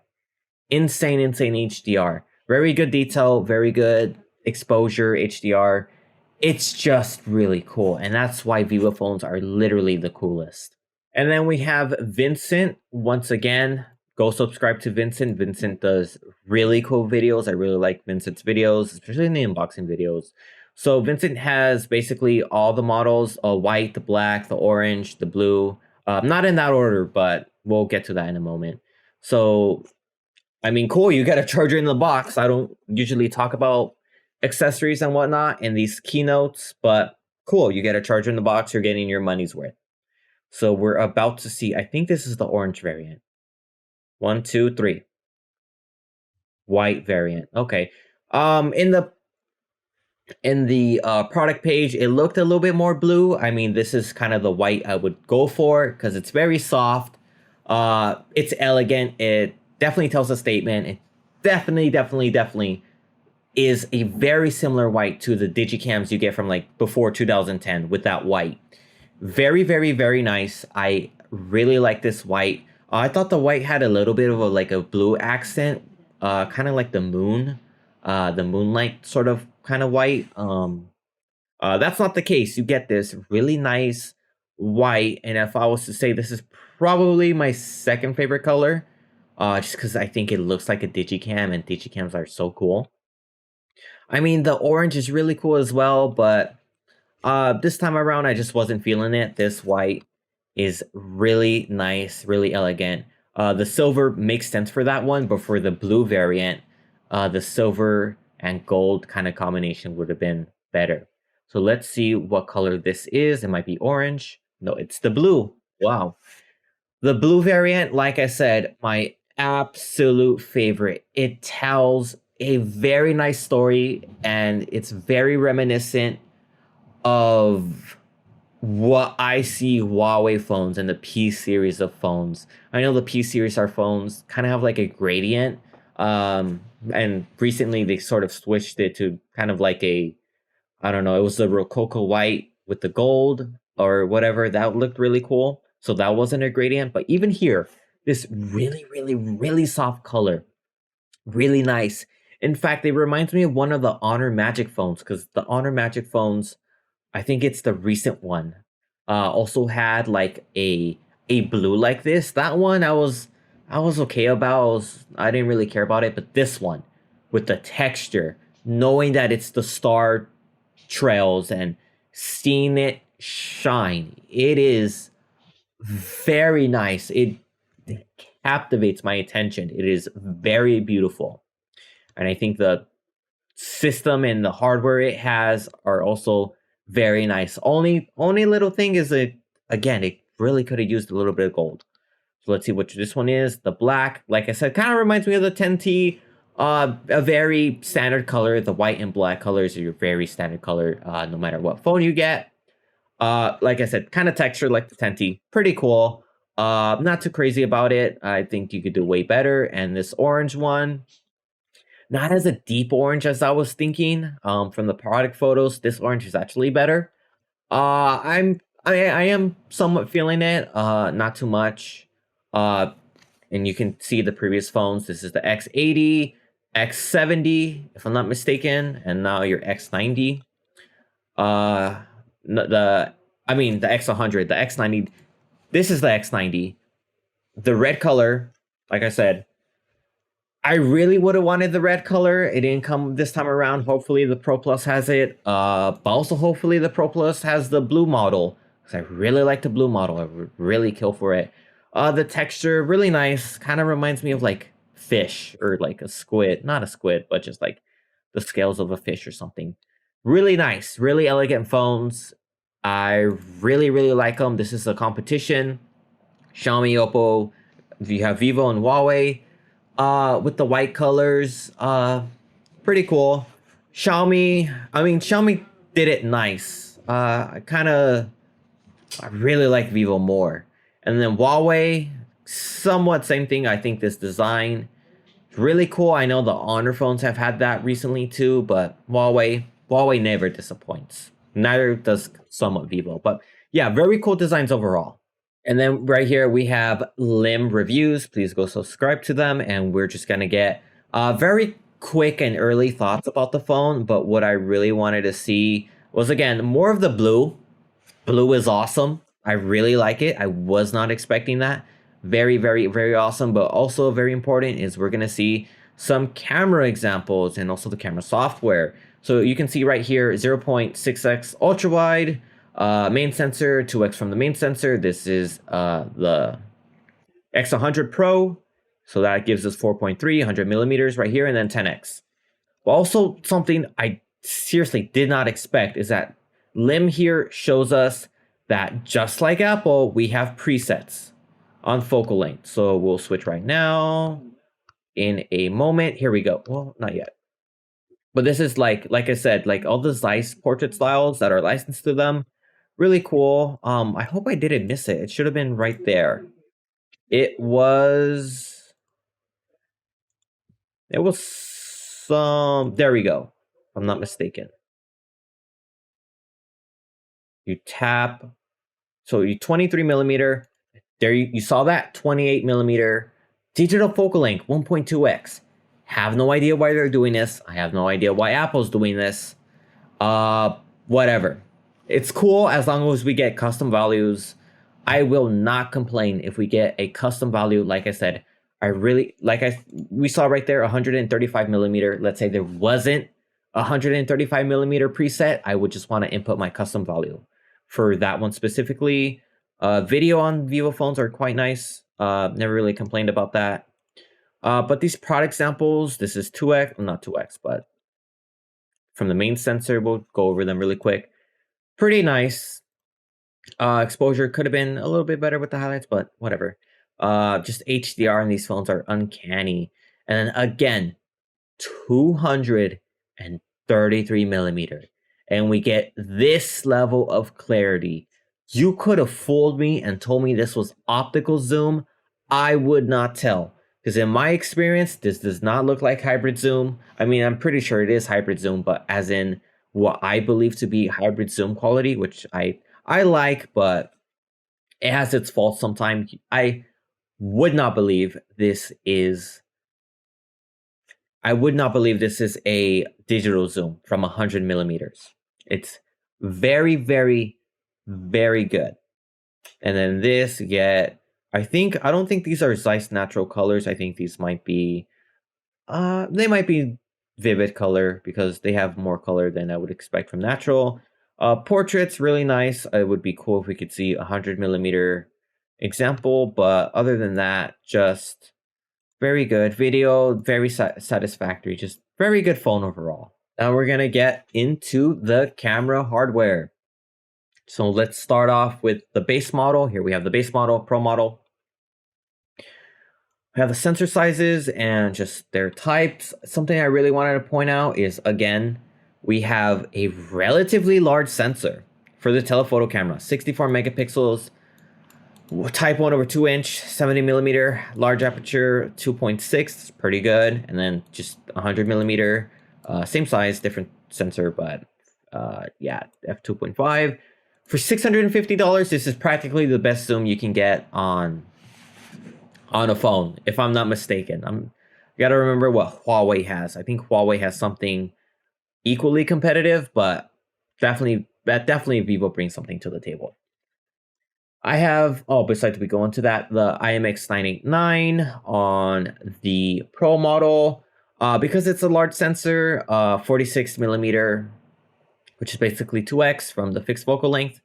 Insane HDR. Very good detail, very good exposure HDR. It's just really cool. And that's why Vivo phones are literally the coolest. And then we have Vincent. Once again, go subscribe to Vincent. Vincent does really cool videos. I really like Vincent's videos, especially in the unboxing videos. So Vincent has basically all the models, white, the black, the orange, the blue. Not in that order, but we'll get to that in a moment. So, I mean, cool, you got a charger in the box. I don't usually talk about accessories and whatnot in these keynotes, but cool, you get a charger in the box, you're getting your money's worth. So we're about to see, I think this is the orange variant. 1, 2, 3. White variant. Okay. In the product page, it looked a little bit more blue. I mean, this is kind of the white I would go for because it's very soft. It's elegant. It definitely tells a statement. It definitely is a very similar white to the digicams you get from like before 2010 with that white. Very, very, very nice. I really like this white. I thought the white had a little bit of a blue accent, kind of like the moon, the moonlight sort of kind of white. That's not the case. You get this really nice white, and if I was to say, this is probably my second favorite color, just because I think it looks like a digicam, and digicams are so cool. I mean, the orange is really cool as well, but this time around, I just wasn't feeling it. This white is really nice, really elegant. The silver makes sense for that one, but for the blue variant, the silver and gold kind of combination would have been better. So let's see what color this is. It might be orange. No, it's the blue. Wow. The blue variant, like I said, my absolute favorite. It tells a very nice story, and it's very reminiscent of what I see Huawei phones and the P series of phones. I know the P series are phones kind of have like a gradient. And recently they sort of switched it to kind of like I don't know, it was the Rococo white with the gold or whatever. That looked really cool. so that wasn't a gradient. But even here, this really, really, really soft color, really nice. In fact, it reminds me of one of the Honor Magic phones, because the Honor Magic phones, I think it's the recent one, also had like a blue like this. That one I was okay about. I didn't really care about it, but this one with the texture, knowing that it's the star trails and seeing it shine, it is very nice. It captivates my attention. It is very beautiful. And I think the system and the hardware it has are also very nice. Only little thing is that, again, it really could have used a little bit of gold. So let's see what this one is. The black, like I said, kind of reminds me of the 10T. A very standard color. The white and black colors are your very standard color, no matter what phone you get. Like I said, kind of texture like the 10T. Pretty cool. Not too crazy about it. I think you could do way better. And this orange one, not as a deep orange as I was thinking. From the product photos, this orange is actually better. I am somewhat feeling it. Not too much. And you can see the previous phones. This is the X80, X70, if I'm not mistaken, and now your X90. The X100, the X90. This is the X90. The red color, like I said, I really would have wanted the red color. It didn't come this time around. Hopefully the Pro Plus has it. But also hopefully the Pro Plus has the blue model, because I really like the blue model. I would really kill for it. The texture, really nice. Kind of reminds me of like fish or like a squid. Not a squid, but just like the scales of a fish or something. Really nice, really elegant phones. I really, really like them. This is a competition. Xiaomi, Oppo, you have Vivo and Huawei. With the white colors, pretty cool. Xiaomi did it nice. I really like Vivo more. And then Huawei, somewhat same thing. I think this design really cool. I know the Honor phones have had that recently too, but Huawei never disappoints. Neither does somewhat Vivo. But yeah, very cool designs overall. And then right here we have Lim Reviews. Please go subscribe to them. And we're just going to get very quick and early thoughts about the phone. But what I really wanted to see was, again, more of the blue. Blue is awesome. I really like it. I was not expecting that. Very, very, very awesome. But also very important is we're going to see some camera examples and also the camera software. So you can see right here, 0.6x ultra wide. Main sensor, 2x from the main sensor. This is the X100 Pro. So that gives us 4.3, 100 millimeters right here, and then 10x. But also something I seriously did not expect is that Lim here shows us that just like Apple, we have presets on focal length. So we'll switch right now in a moment. Here we go. Well, not yet. But this is like I said, like all the Zeiss portrait styles that are licensed to them. Really cool. I hope I didn't miss it. It should have been right there. It was some, there we go. If I'm not mistaken. You tap, so you 23 millimeter. There you saw that 28 millimeter digital focal length, 1.2x. Have no idea why they're doing this. I have no idea why Apple's doing this. Whatever. It's cool as long as we get custom values. I will not complain if we get a custom value. Like I said, we saw right there 135 millimeter. Let's say there wasn't a 135 millimeter preset. I would just want to input my custom value for that one specifically. Video on Vivo phones are quite nice. Never really complained about that. But these product samples, this is 2x, not 2x, but from the main sensor, we'll go over them really quick. Pretty nice. Exposure could have been a little bit better with the highlights, but whatever. Just HDR on these phones are uncanny. And then again, 233 millimeter. And we get this level of clarity. You could have fooled me and told me this was optical zoom. I would not tell. Because in my experience, this does not look like hybrid zoom. I mean, I'm pretty sure it is hybrid zoom, but as in what I believe to be hybrid zoom quality, which I like, but it has its faults sometimes. I would not believe this is a digital zoom from 100 millimeters. It's very, very, very good. And then this, I don't think these are Zeiss natural colors. I think these might be, they might be vivid color because they have more color than I would expect from natural. Portraits, really nice. It would be cool if we could see 100 millimeter example, but other than that, just very good. Video, very satisfactory. Just very good phone overall. Now we're going to get into the camera hardware. So let's start off with the base model. Here we have the base model, Pro model. We have the sensor sizes and just their types. Something I really wanted to point out is, again, we have a relatively large sensor for the telephoto camera. 64 megapixels, type 1 over 2 inch, 70 millimeter, large aperture, 2.6, pretty good. And then just 100 millimeter, same size, different sensor, but yeah, f2.5. For $650, this is practically the best zoom you can get on a phone, if I'm not mistaken. You gotta remember what Huawei has. I think Huawei has something equally competitive, but definitely Vivo brings something to the table. I have, besides we go into that, the IMX989 on the Pro model. Because it's a large sensor, 46 millimeter, which is basically 2x from the fixed focal length.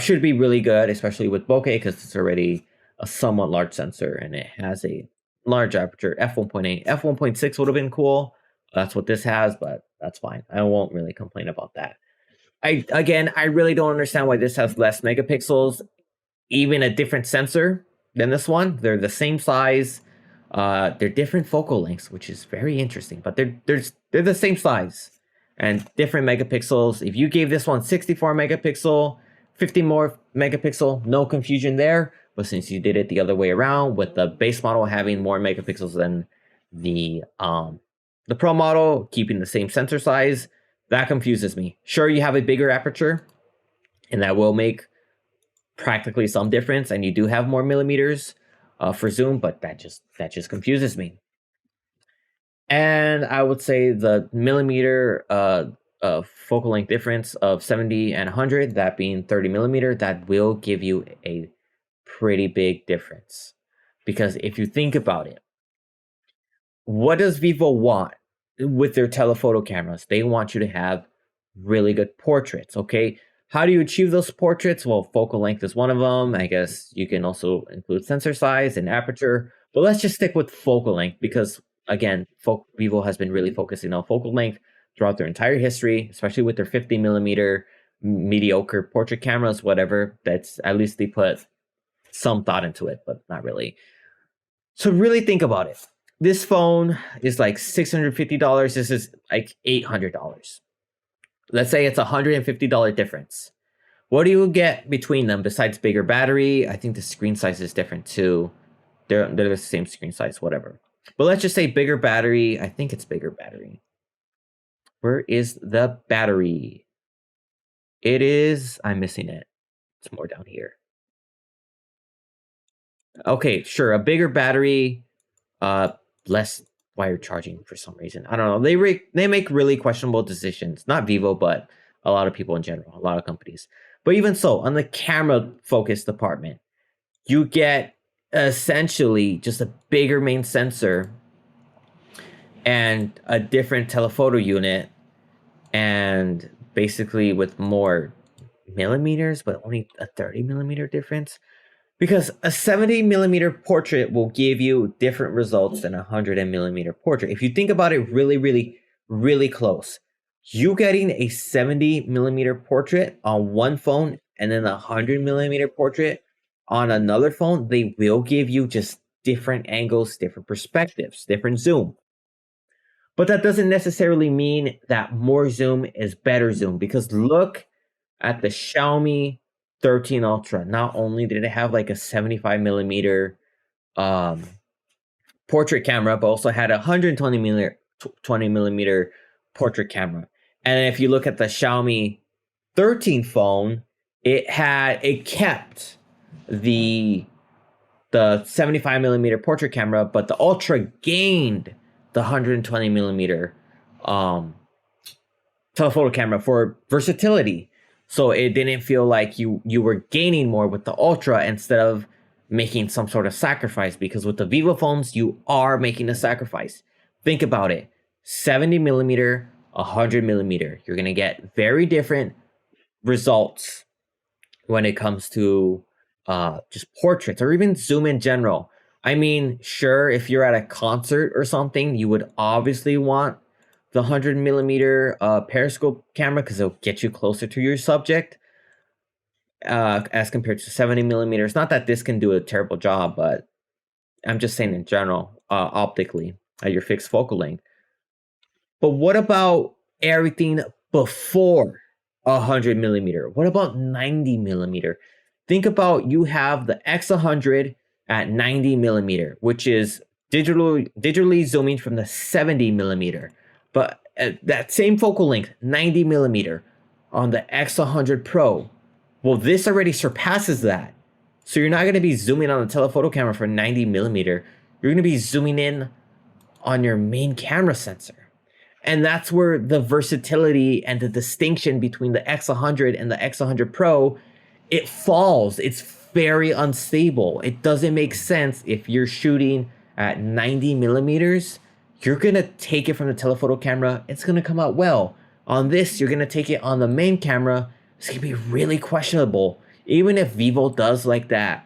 Should be really good, especially with bokeh, because it's already a somewhat large sensor and it has a large aperture, f1.8. f1.6 would have been cool. That's what this has, but that's fine. I won't really complain about that. I really don't understand why this has less megapixels, even a different sensor than this one. They're the same size. They're different focal lengths, which is very interesting, but they're the same size and different megapixels. If you gave this one 64 megapixel, 50 more megapixel, no confusion there. But since you did it the other way around, with the base model having more megapixels than the Pro model, keeping the same sensor size, that confuses me. Sure, you have a bigger aperture, and that will make practically some difference, and you do have more millimeters for zoom, but that just confuses me. And I would say the millimeter focal length difference of 70 and 100, that being 30 millimeter, that will give you a pretty big difference. Because if you think about it, what does Vivo want with their telephoto cameras? They want you to have really good portraits, okay? How do you achieve those portraits? Well, focal length is one of them. I guess you can also include sensor size and aperture, but let's just stick with focal length because, again, Vivo has been really focusing on focal length throughout their entire history, especially with their 50 millimeter mediocre portrait cameras, whatever. That's, at least they put some thought into it, but not really. So really think about it. This phone is like $650. This is like $800. Let's say it's a $150 difference. What do you get between them besides bigger battery? I think the screen size is different too. They're the same screen size, whatever. But let's just say bigger battery. I think it's bigger battery. Where is the battery? It is, I'm missing it. It's more down here. Okay, sure, a bigger battery, less wire charging for some reason. I don't know. They make really questionable decisions. Not Vivo, but a lot of people in general, a lot of companies. But even so, on the camera focus department, you get essentially just a bigger main sensor and a different telephoto unit, and basically with more millimeters, but only a 30 millimeter difference. Because a 70 millimeter portrait will give you different results than a 100 millimeter portrait. If you think about it really, really, really close, you getting a 70 millimeter portrait on one phone and then a 100 millimeter portrait on another phone, they will give you just different angles, different perspectives, different zoom. But that doesn't necessarily mean that more zoom is better zoom, because look at the Xiaomi 13 Ultra. Not only did it have like a 75 millimeter portrait camera, but also had a 120 millimeter portrait camera. And if you look at the Xiaomi 13 phone, it kept the 75 millimeter portrait camera, but the Ultra gained the 120 millimeter telephoto camera for versatility. So it didn't feel like you were gaining more with the Ultra instead of making some sort of sacrifice, because with the Vivo phones, you are making a sacrifice. Think about it. 70 millimeter, 100 millimeter. You're going to get very different results when it comes to just portraits or even zoom in general. I mean, sure, if you're at a concert or something, you would obviously want the 100 millimeter periscope camera because it'll get you closer to your subject as compared to 70 millimeters. Not that this can do a terrible job, but I'm just saying in general, optically, at your fixed focal length. But what about everything before 100 millimeter? What about 90 millimeter? Think about, you have the X100 at 90 millimeter, which is digitally zooming from the 70 millimeter. But at that same focal length, 90 millimeter on the X100 Pro, well, this already surpasses that. So you're not going to be zooming on the telephoto camera for 90 millimeter. You're going to be zooming in on your main camera sensor. And that's where the versatility and the distinction between the X100 and the X100 Pro, it falls. It's very unstable. It doesn't make sense if you're shooting at 90 millimeters. You're going to take it from the telephoto camera. It's going to come out well. On this, you're going to take it on the main camera. It's going to be really questionable. Even if Vivo does like that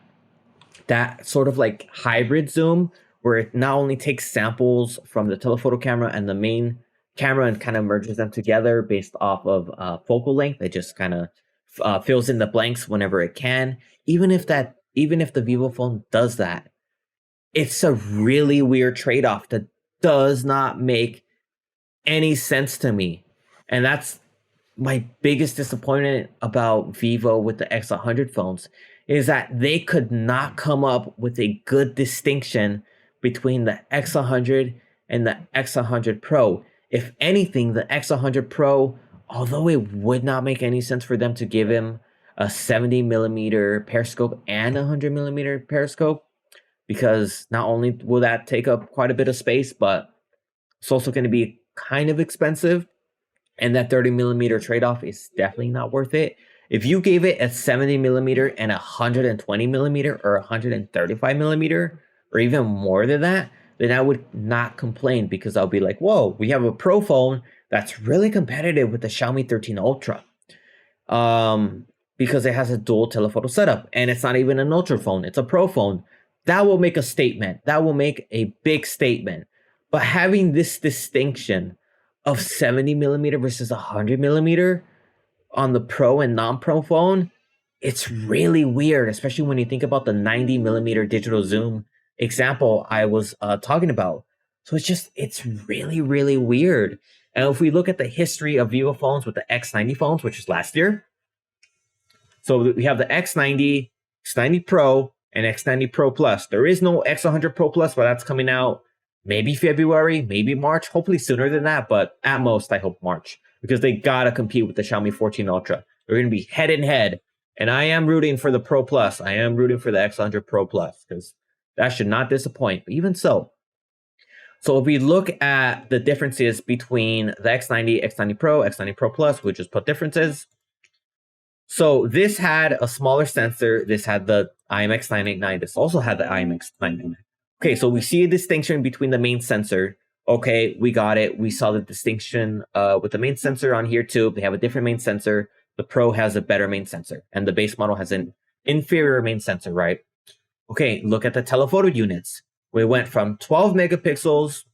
sort of like hybrid zoom, where it not only takes samples from the telephoto camera and the main camera and kind of merges them together based off of focal length. It just kind of fills in the blanks whenever it can. Even if the Vivo phone does that, it's a really weird trade-off that does not make any sense to me. And that's my biggest disappointment about Vivo with the X100 phones, is that they could not come up with a good distinction between the X100 and the X100 Pro. If anything, the X100 Pro, although it would not make any sense for them to give him a 70 millimeter periscope and a 100 millimeter periscope, because not only will that take up quite a bit of space, but it's also going to be kind of expensive. And that 30 millimeter trade-off is definitely not worth it. If you gave it a 70 millimeter and a 120 millimeter or 135 millimeter, or even more than that, then I would not complain, because I'll be like, whoa, we have a Pro phone that's really competitive with the Xiaomi 13 Ultra. Because it has a dual telephoto setup, and it's not even an Ultra phone, it's a Pro phone. That will make a statement. That will make a big statement. But having this distinction of 70 millimeter versus 100 millimeter on the Pro and non-Pro phone, it's really weird, especially when you think about the 90 millimeter digital zoom example I was talking about. So it's really, really weird. And if we look at the history of Vivo phones with the X90 phones, which is last year, so we have the X90, X90 Pro, and X90 Pro Plus. There is no X100 Pro Plus, but that's coming out maybe February, maybe March, hopefully sooner than that, but at most I hope March, because they gotta compete with the Xiaomi 14 Ultra. They're gonna be head and head, and I am rooting for the Pro Plus. I am rooting for the X100 Pro Plus, because that should not disappoint. But even so if we look at the differences between the X90, X90 Pro, X90 Pro Plus, we just put differences. So this had a smaller sensor. This had the IMX989. This also had the IMX989. Okay, so we see a distinction between the main sensor. Okay, we got it. We saw the distinction with the main sensor on here too. They have a different main sensor. The Pro has a better main sensor, and the base model has an inferior main sensor, right? Okay, look at the telephoto units. We went from 12 megapixels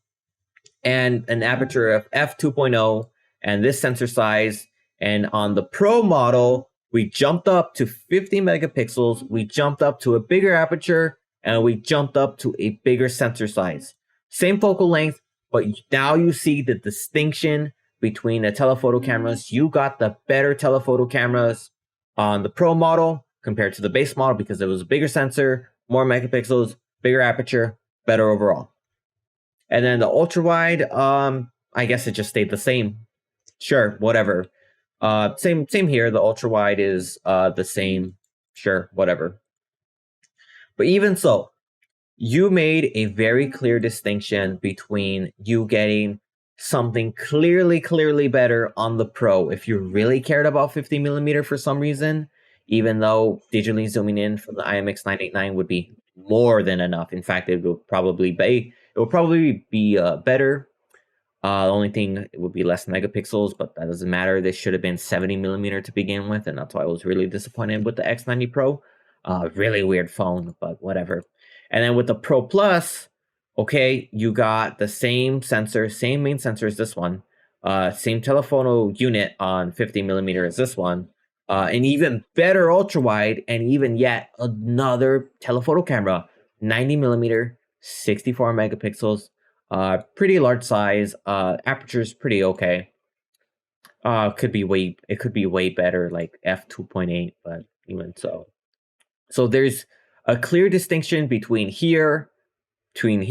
and an aperture of f2.0 and this sensor size. And on the Pro model, we jumped up to 50 megapixels. We jumped up to a bigger aperture, and we jumped up to a bigger sensor size. Same focal length, but now you see the distinction between the telephoto cameras. You got the better telephoto cameras on the Pro model compared to the base model, because it was a bigger sensor, more megapixels, bigger aperture, better overall. And then the ultra wide, I guess it just stayed the same. Sure, whatever. Same here. The ultra wide is the same. Sure, whatever. But even so, you made a very clear distinction between you getting something clearly better on the Pro if you really cared about 50 millimeter for some reason, even though digitally zooming in from the IMX 989 would be more than enough. In fact, it will probably be better. The only thing, it would be less megapixels, but that doesn't matter. This should have been 70 millimeter to begin with, and that's why I was really disappointed with the X90 Pro. Really weird phone, but whatever. And then with the Pro Plus, okay, you got the same sensor, same main sensor as this one, same telephoto unit on 50 millimeter as this one, an even better ultra wide, and even yet another telephoto camera, 90 millimeter, 64 megapixels. Pretty large size. Aperture is pretty okay. It could be way better, like f2.8, but even so. So there's a clear distinction between here, and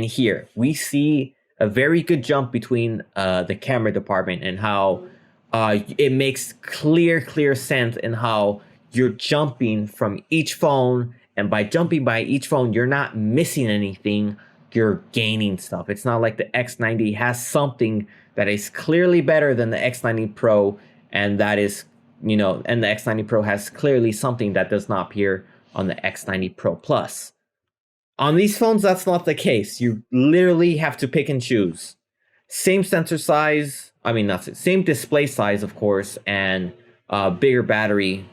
here. We see a very good jump between the camera department and how it makes clear sense in how you're jumping from each phone, and by jumping by each phone, you're not missing anything. You're gaining stuff. It's not like the X90 has something that is clearly better than the X90 Pro, and that is, and the X90 Pro has clearly something that does not appear on the X90 Pro Plus. On these phones, that's not the case. You literally have to pick and choose. Same sensor size, same display size, of course, and bigger battery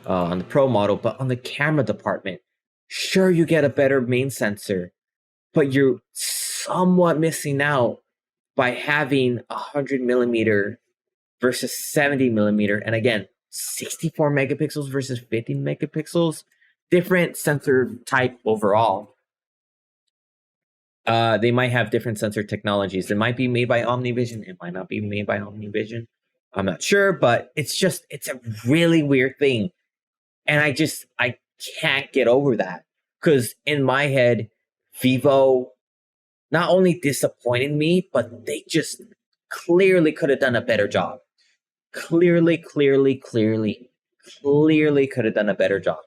on the Pro model, but on the camera department, sure, you get a better main sensor, but you're somewhat missing out by having 100 millimeter versus 70 millimeter. And again, 64 megapixels versus 50 megapixels, different sensor type overall. They might have different sensor technologies. It might be made by OmniVision. It might not be made by OmniVision. I'm not sure, but it's a really weird thing. And I can't get over that. Because in my head, Vivo not only disappointed me, but they just clearly could have done a better job. Clearly could have done a better job.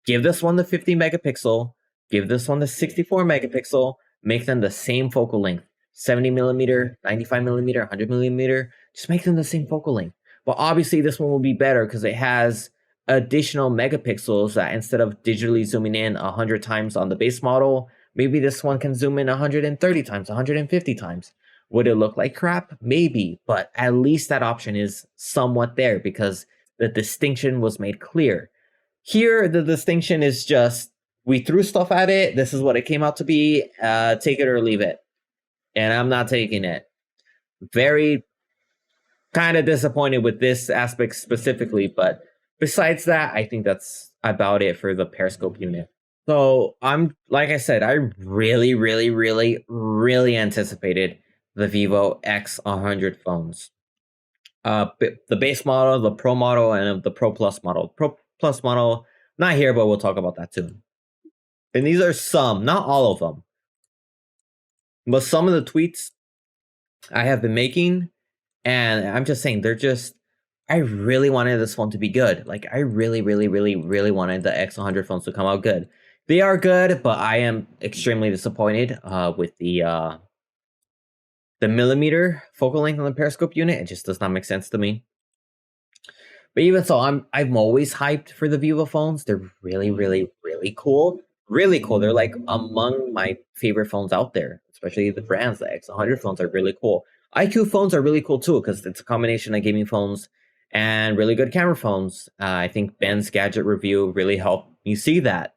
Give this one the 50 megapixel, give this one the 64 megapixel, make them the same focal length. 70 millimeter, 95 millimeter, 100 millimeter, just make them the same focal length. But obviously this one will be better because it has additional megapixels that instead of digitally zooming in 100 times on the base model, maybe this one can zoom in 130 times, 150 times. Would it look like crap? Maybe, but at least that option is somewhat there because the distinction was made clear. Here, the distinction is just, we threw stuff at it, this is what it came out to be, take it or leave it. And I'm not taking it. Very kind of disappointed with this aspect specifically, but besides that, I think that's about it for the Periscope unit. So like I said, I really anticipated the Vivo X100 phones. The base model, the Pro model, and the Pro Plus model. Pro Plus model, not here, but we'll talk about that too. And these are some, not all of them, but some of the tweets I have been making, and I'm just saying, I really wanted this phone to be good. Like, I really wanted the X100 phones to come out good. They are good, but I am extremely disappointed with the millimeter focal length on the Periscope unit. It just does not make sense to me. But even so, I'm always hyped for the Vivo phones. They're really cool. Really cool. They're like among my favorite phones out there, especially the brands. The X100 phones are really cool. iQOO phones are really cool too because it's a combination of gaming phones and really good camera phones. I think Ben's gadget review really helped me see that.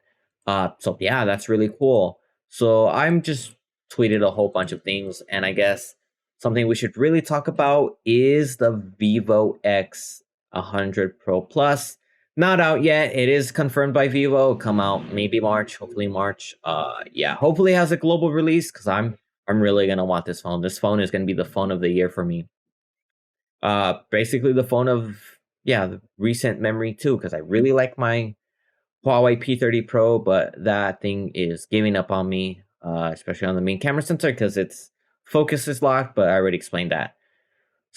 So yeah, that's really cool. So I'm just tweeted a whole bunch of things, and I guess something we should really talk about is the Vivo X100 Pro Plus. Not out yet. It is confirmed by Vivo. It'll come out maybe March, hopefully March. Yeah, hopefully it has a global release because I'm really gonna want this phone. This phone is gonna be the phone of the year for me. Basically the phone of the recent memory too, because I really like my Huawei P30 Pro, but that thing is giving up on me, especially on the main camera sensor because its focus is locked, but I already explained that.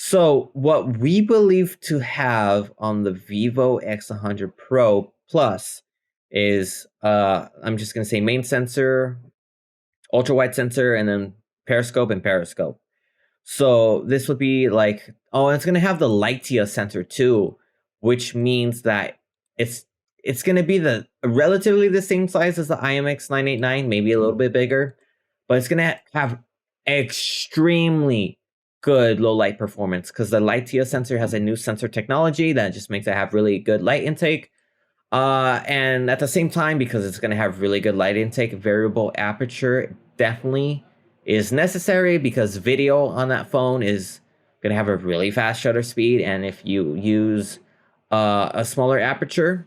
So what we believe to have on the Vivo X100 Pro Plus is I'm just gonna say main sensor, ultra wide sensor, and then periscope and periscope. So this would be like, oh, it's gonna have the Lightia sensor too, which means that it's it's gonna be the relatively the same size as the IMX989, maybe a little bit bigger, but it's gonna have extremely good low light performance because the Lightia sensor has a new sensor technology that just makes it have really good light intake. And at the same time, because it's going to have really good light intake, variable aperture definitely is necessary because video on that phone is going to have a really fast shutter speed. And if you use a smaller aperture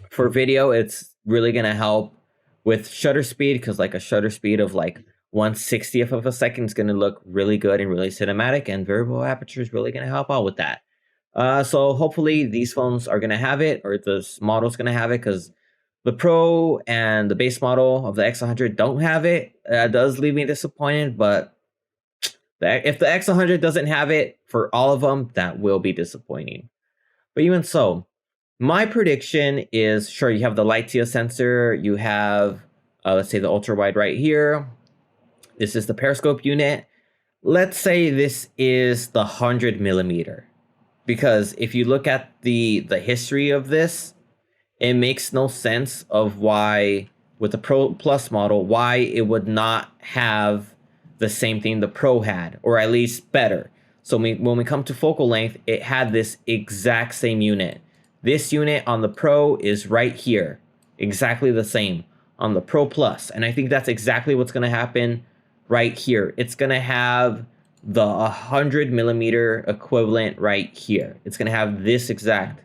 for video, it's really going to help with shutter speed because like a shutter speed of like 1/60th of a second is going to look really good and really cinematic, and variable aperture is really going to help out with that. So hopefully these phones are going to have it, or this model's going to have it, because the Pro and the base model of the X100 don't have it. That does leave me disappointed, but if the X100 doesn't have it for all of them, that will be disappointing. But even so, my prediction is, sure, you have the Lightia sensor, you have, let's say the ultra wide right here. This is the periscope unit. Let's say this is the 100mm. Because if you look at the history of this, it makes no sense of why, with the Pro Plus model, why it would not have the same thing the Pro had, or at least better. So when we come to focal length, it had this exact same unit. This unit on the Pro is right here, exactly the same on the Pro Plus. And I think that's exactly what's going to happen right here. It's going to have the 100mm equivalent right here. It's going to have this exact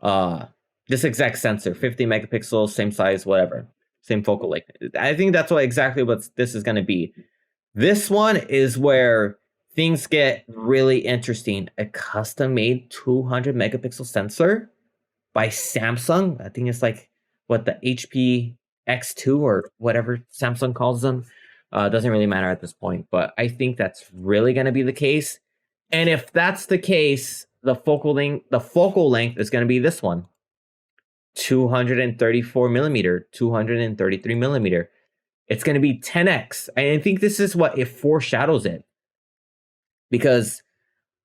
sensor, 50 megapixels, same size, whatever, same focal length. I think that's exactly what this is going to be. This one is where things get really interesting. A custom-made 200 megapixel sensor by Samsung. I think it's like what the HP X2 or whatever Samsung calls them. Doesn't really matter at this point, but I think that's really going to be the case. And if that's the case, the focal length is going to be this one, 234mm, 233mm. It's going to be 10x. I think this is what it foreshadows it, because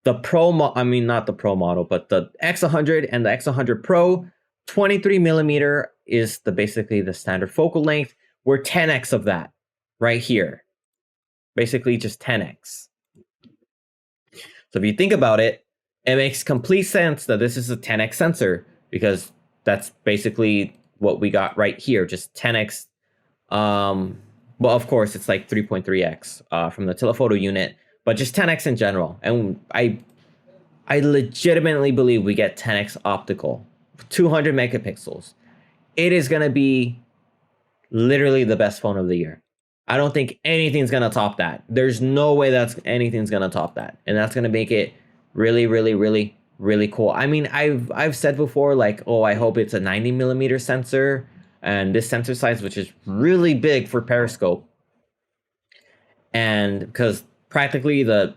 the not the Pro model, but the X100 and the X100 Pro, 23mm is basically the standard focal length. We're 10x of that right here, basically just 10x. So if you think about it, it makes complete sense that this is a 10x sensor, because that's basically what we got right here, just 10x. Well, of course, it's like 3.3x from the telephoto unit, but just 10x in general. And I legitimately believe we get 10x optical, 200 megapixels. It is going to be literally the best phone of the year. I don't think anything's going to top that. There's no way anything's going to top that. And that's going to make it really, really, really, really cool. I mean, I've said before, like, oh, I hope it's a 90mm sensor, and this sensor size, which is really big for periscope. And because practically the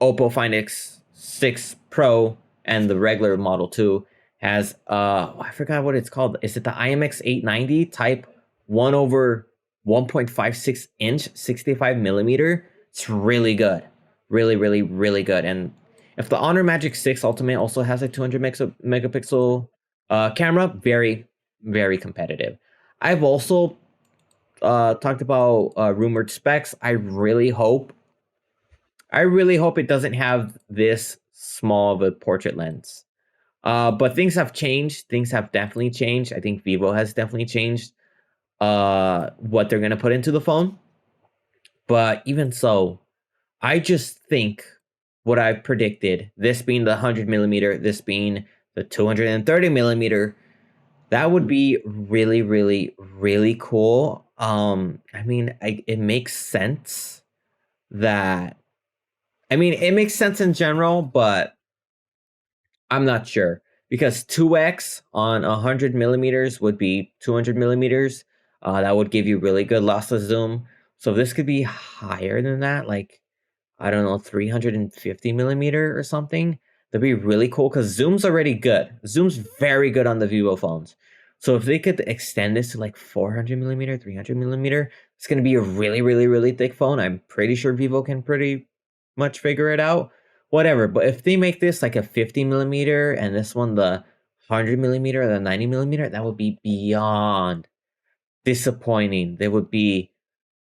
Oppo Find X6 Pro and the regular Model 2 has, I forgot what it's called. Is it the IMX890 type 1/1.56 inch 65mm? It's really good. Really, really, really good. And if the Honor Magic 6 Ultimate also has a 200 megapixel camera, very, very competitive. I've also talked about rumored specs. I really hope it doesn't have this small of a portrait lens. But things have changed. Things have definitely changed. I think Vivo has definitely changed what they're going to put into the phone. But even so, I just think what I've predicted, this being the 100mm, this being the 230mm, that would be really, really, really cool. I mean, it makes sense that, it makes sense in general, but I'm not sure, because 2x on 100mm would be 200mm. That would give you really good lossless zoom. So this could be higher than that, like, I don't know, 350mm or something. That'd be really cool, because zoom's already good. Zoom's very good on the Vivo phones. So if they could extend this to like 400 millimeter, 300 millimeter, it's going to be a really, really, really thick phone. I'm pretty sure Vivo can pretty much figure it out. Whatever. But if they make this like a 50 millimeter and this one the 100 millimeter or the 90 millimeter, that would be beyond disappointing. They would be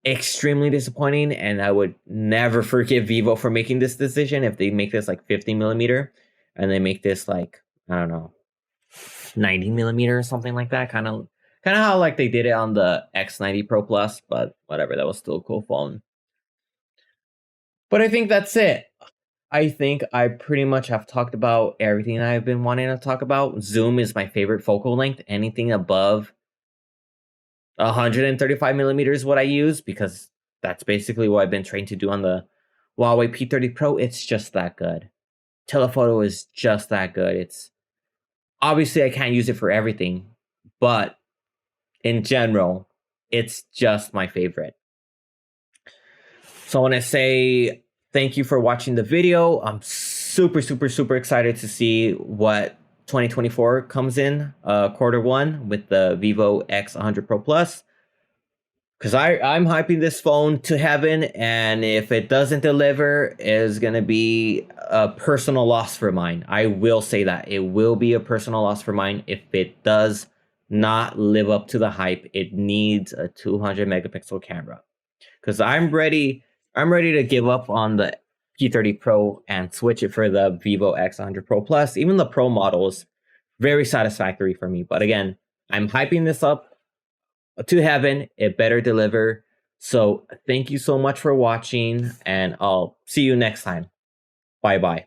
extremely disappointing, and I would never forgive Vivo for making this decision if they make this like 50 millimeter and they make this like, I don't know, 90 millimeter or something like that. Kind of how like they did it on the X90 Pro Plus, but whatever, that was still a cool phone. But I think that's it. I think I pretty much have talked about everything I've been wanting to talk about. Zoom is my favorite focal length. Anything above 135 millimeters is what I use, because that's basically what I've been trained to do on the Huawei P30 Pro. It's just that good. Telephoto is just that good. It's obviously I can't use it for everything, but in general, it's just my favorite. So I want to say thank you for watching the video. I'm super, super, super excited to see what 2024 comes in Q1 with the Vivo X100 Pro Plus. Because I'm hyping this phone to heaven, and if it doesn't deliver, it's going to be a personal loss for mine. I will say that. It will be a personal loss for mine if it does not live up to the hype. It needs a 200 megapixel camera. Because I'm ready to give up on the P30 Pro and switch it for the Vivo X100 Pro Plus. Even the Pro model is very satisfactory for me. But again, I'm hyping this up to heaven. It better deliver. So thank you so much for watching, and I'll see you next time. Bye bye.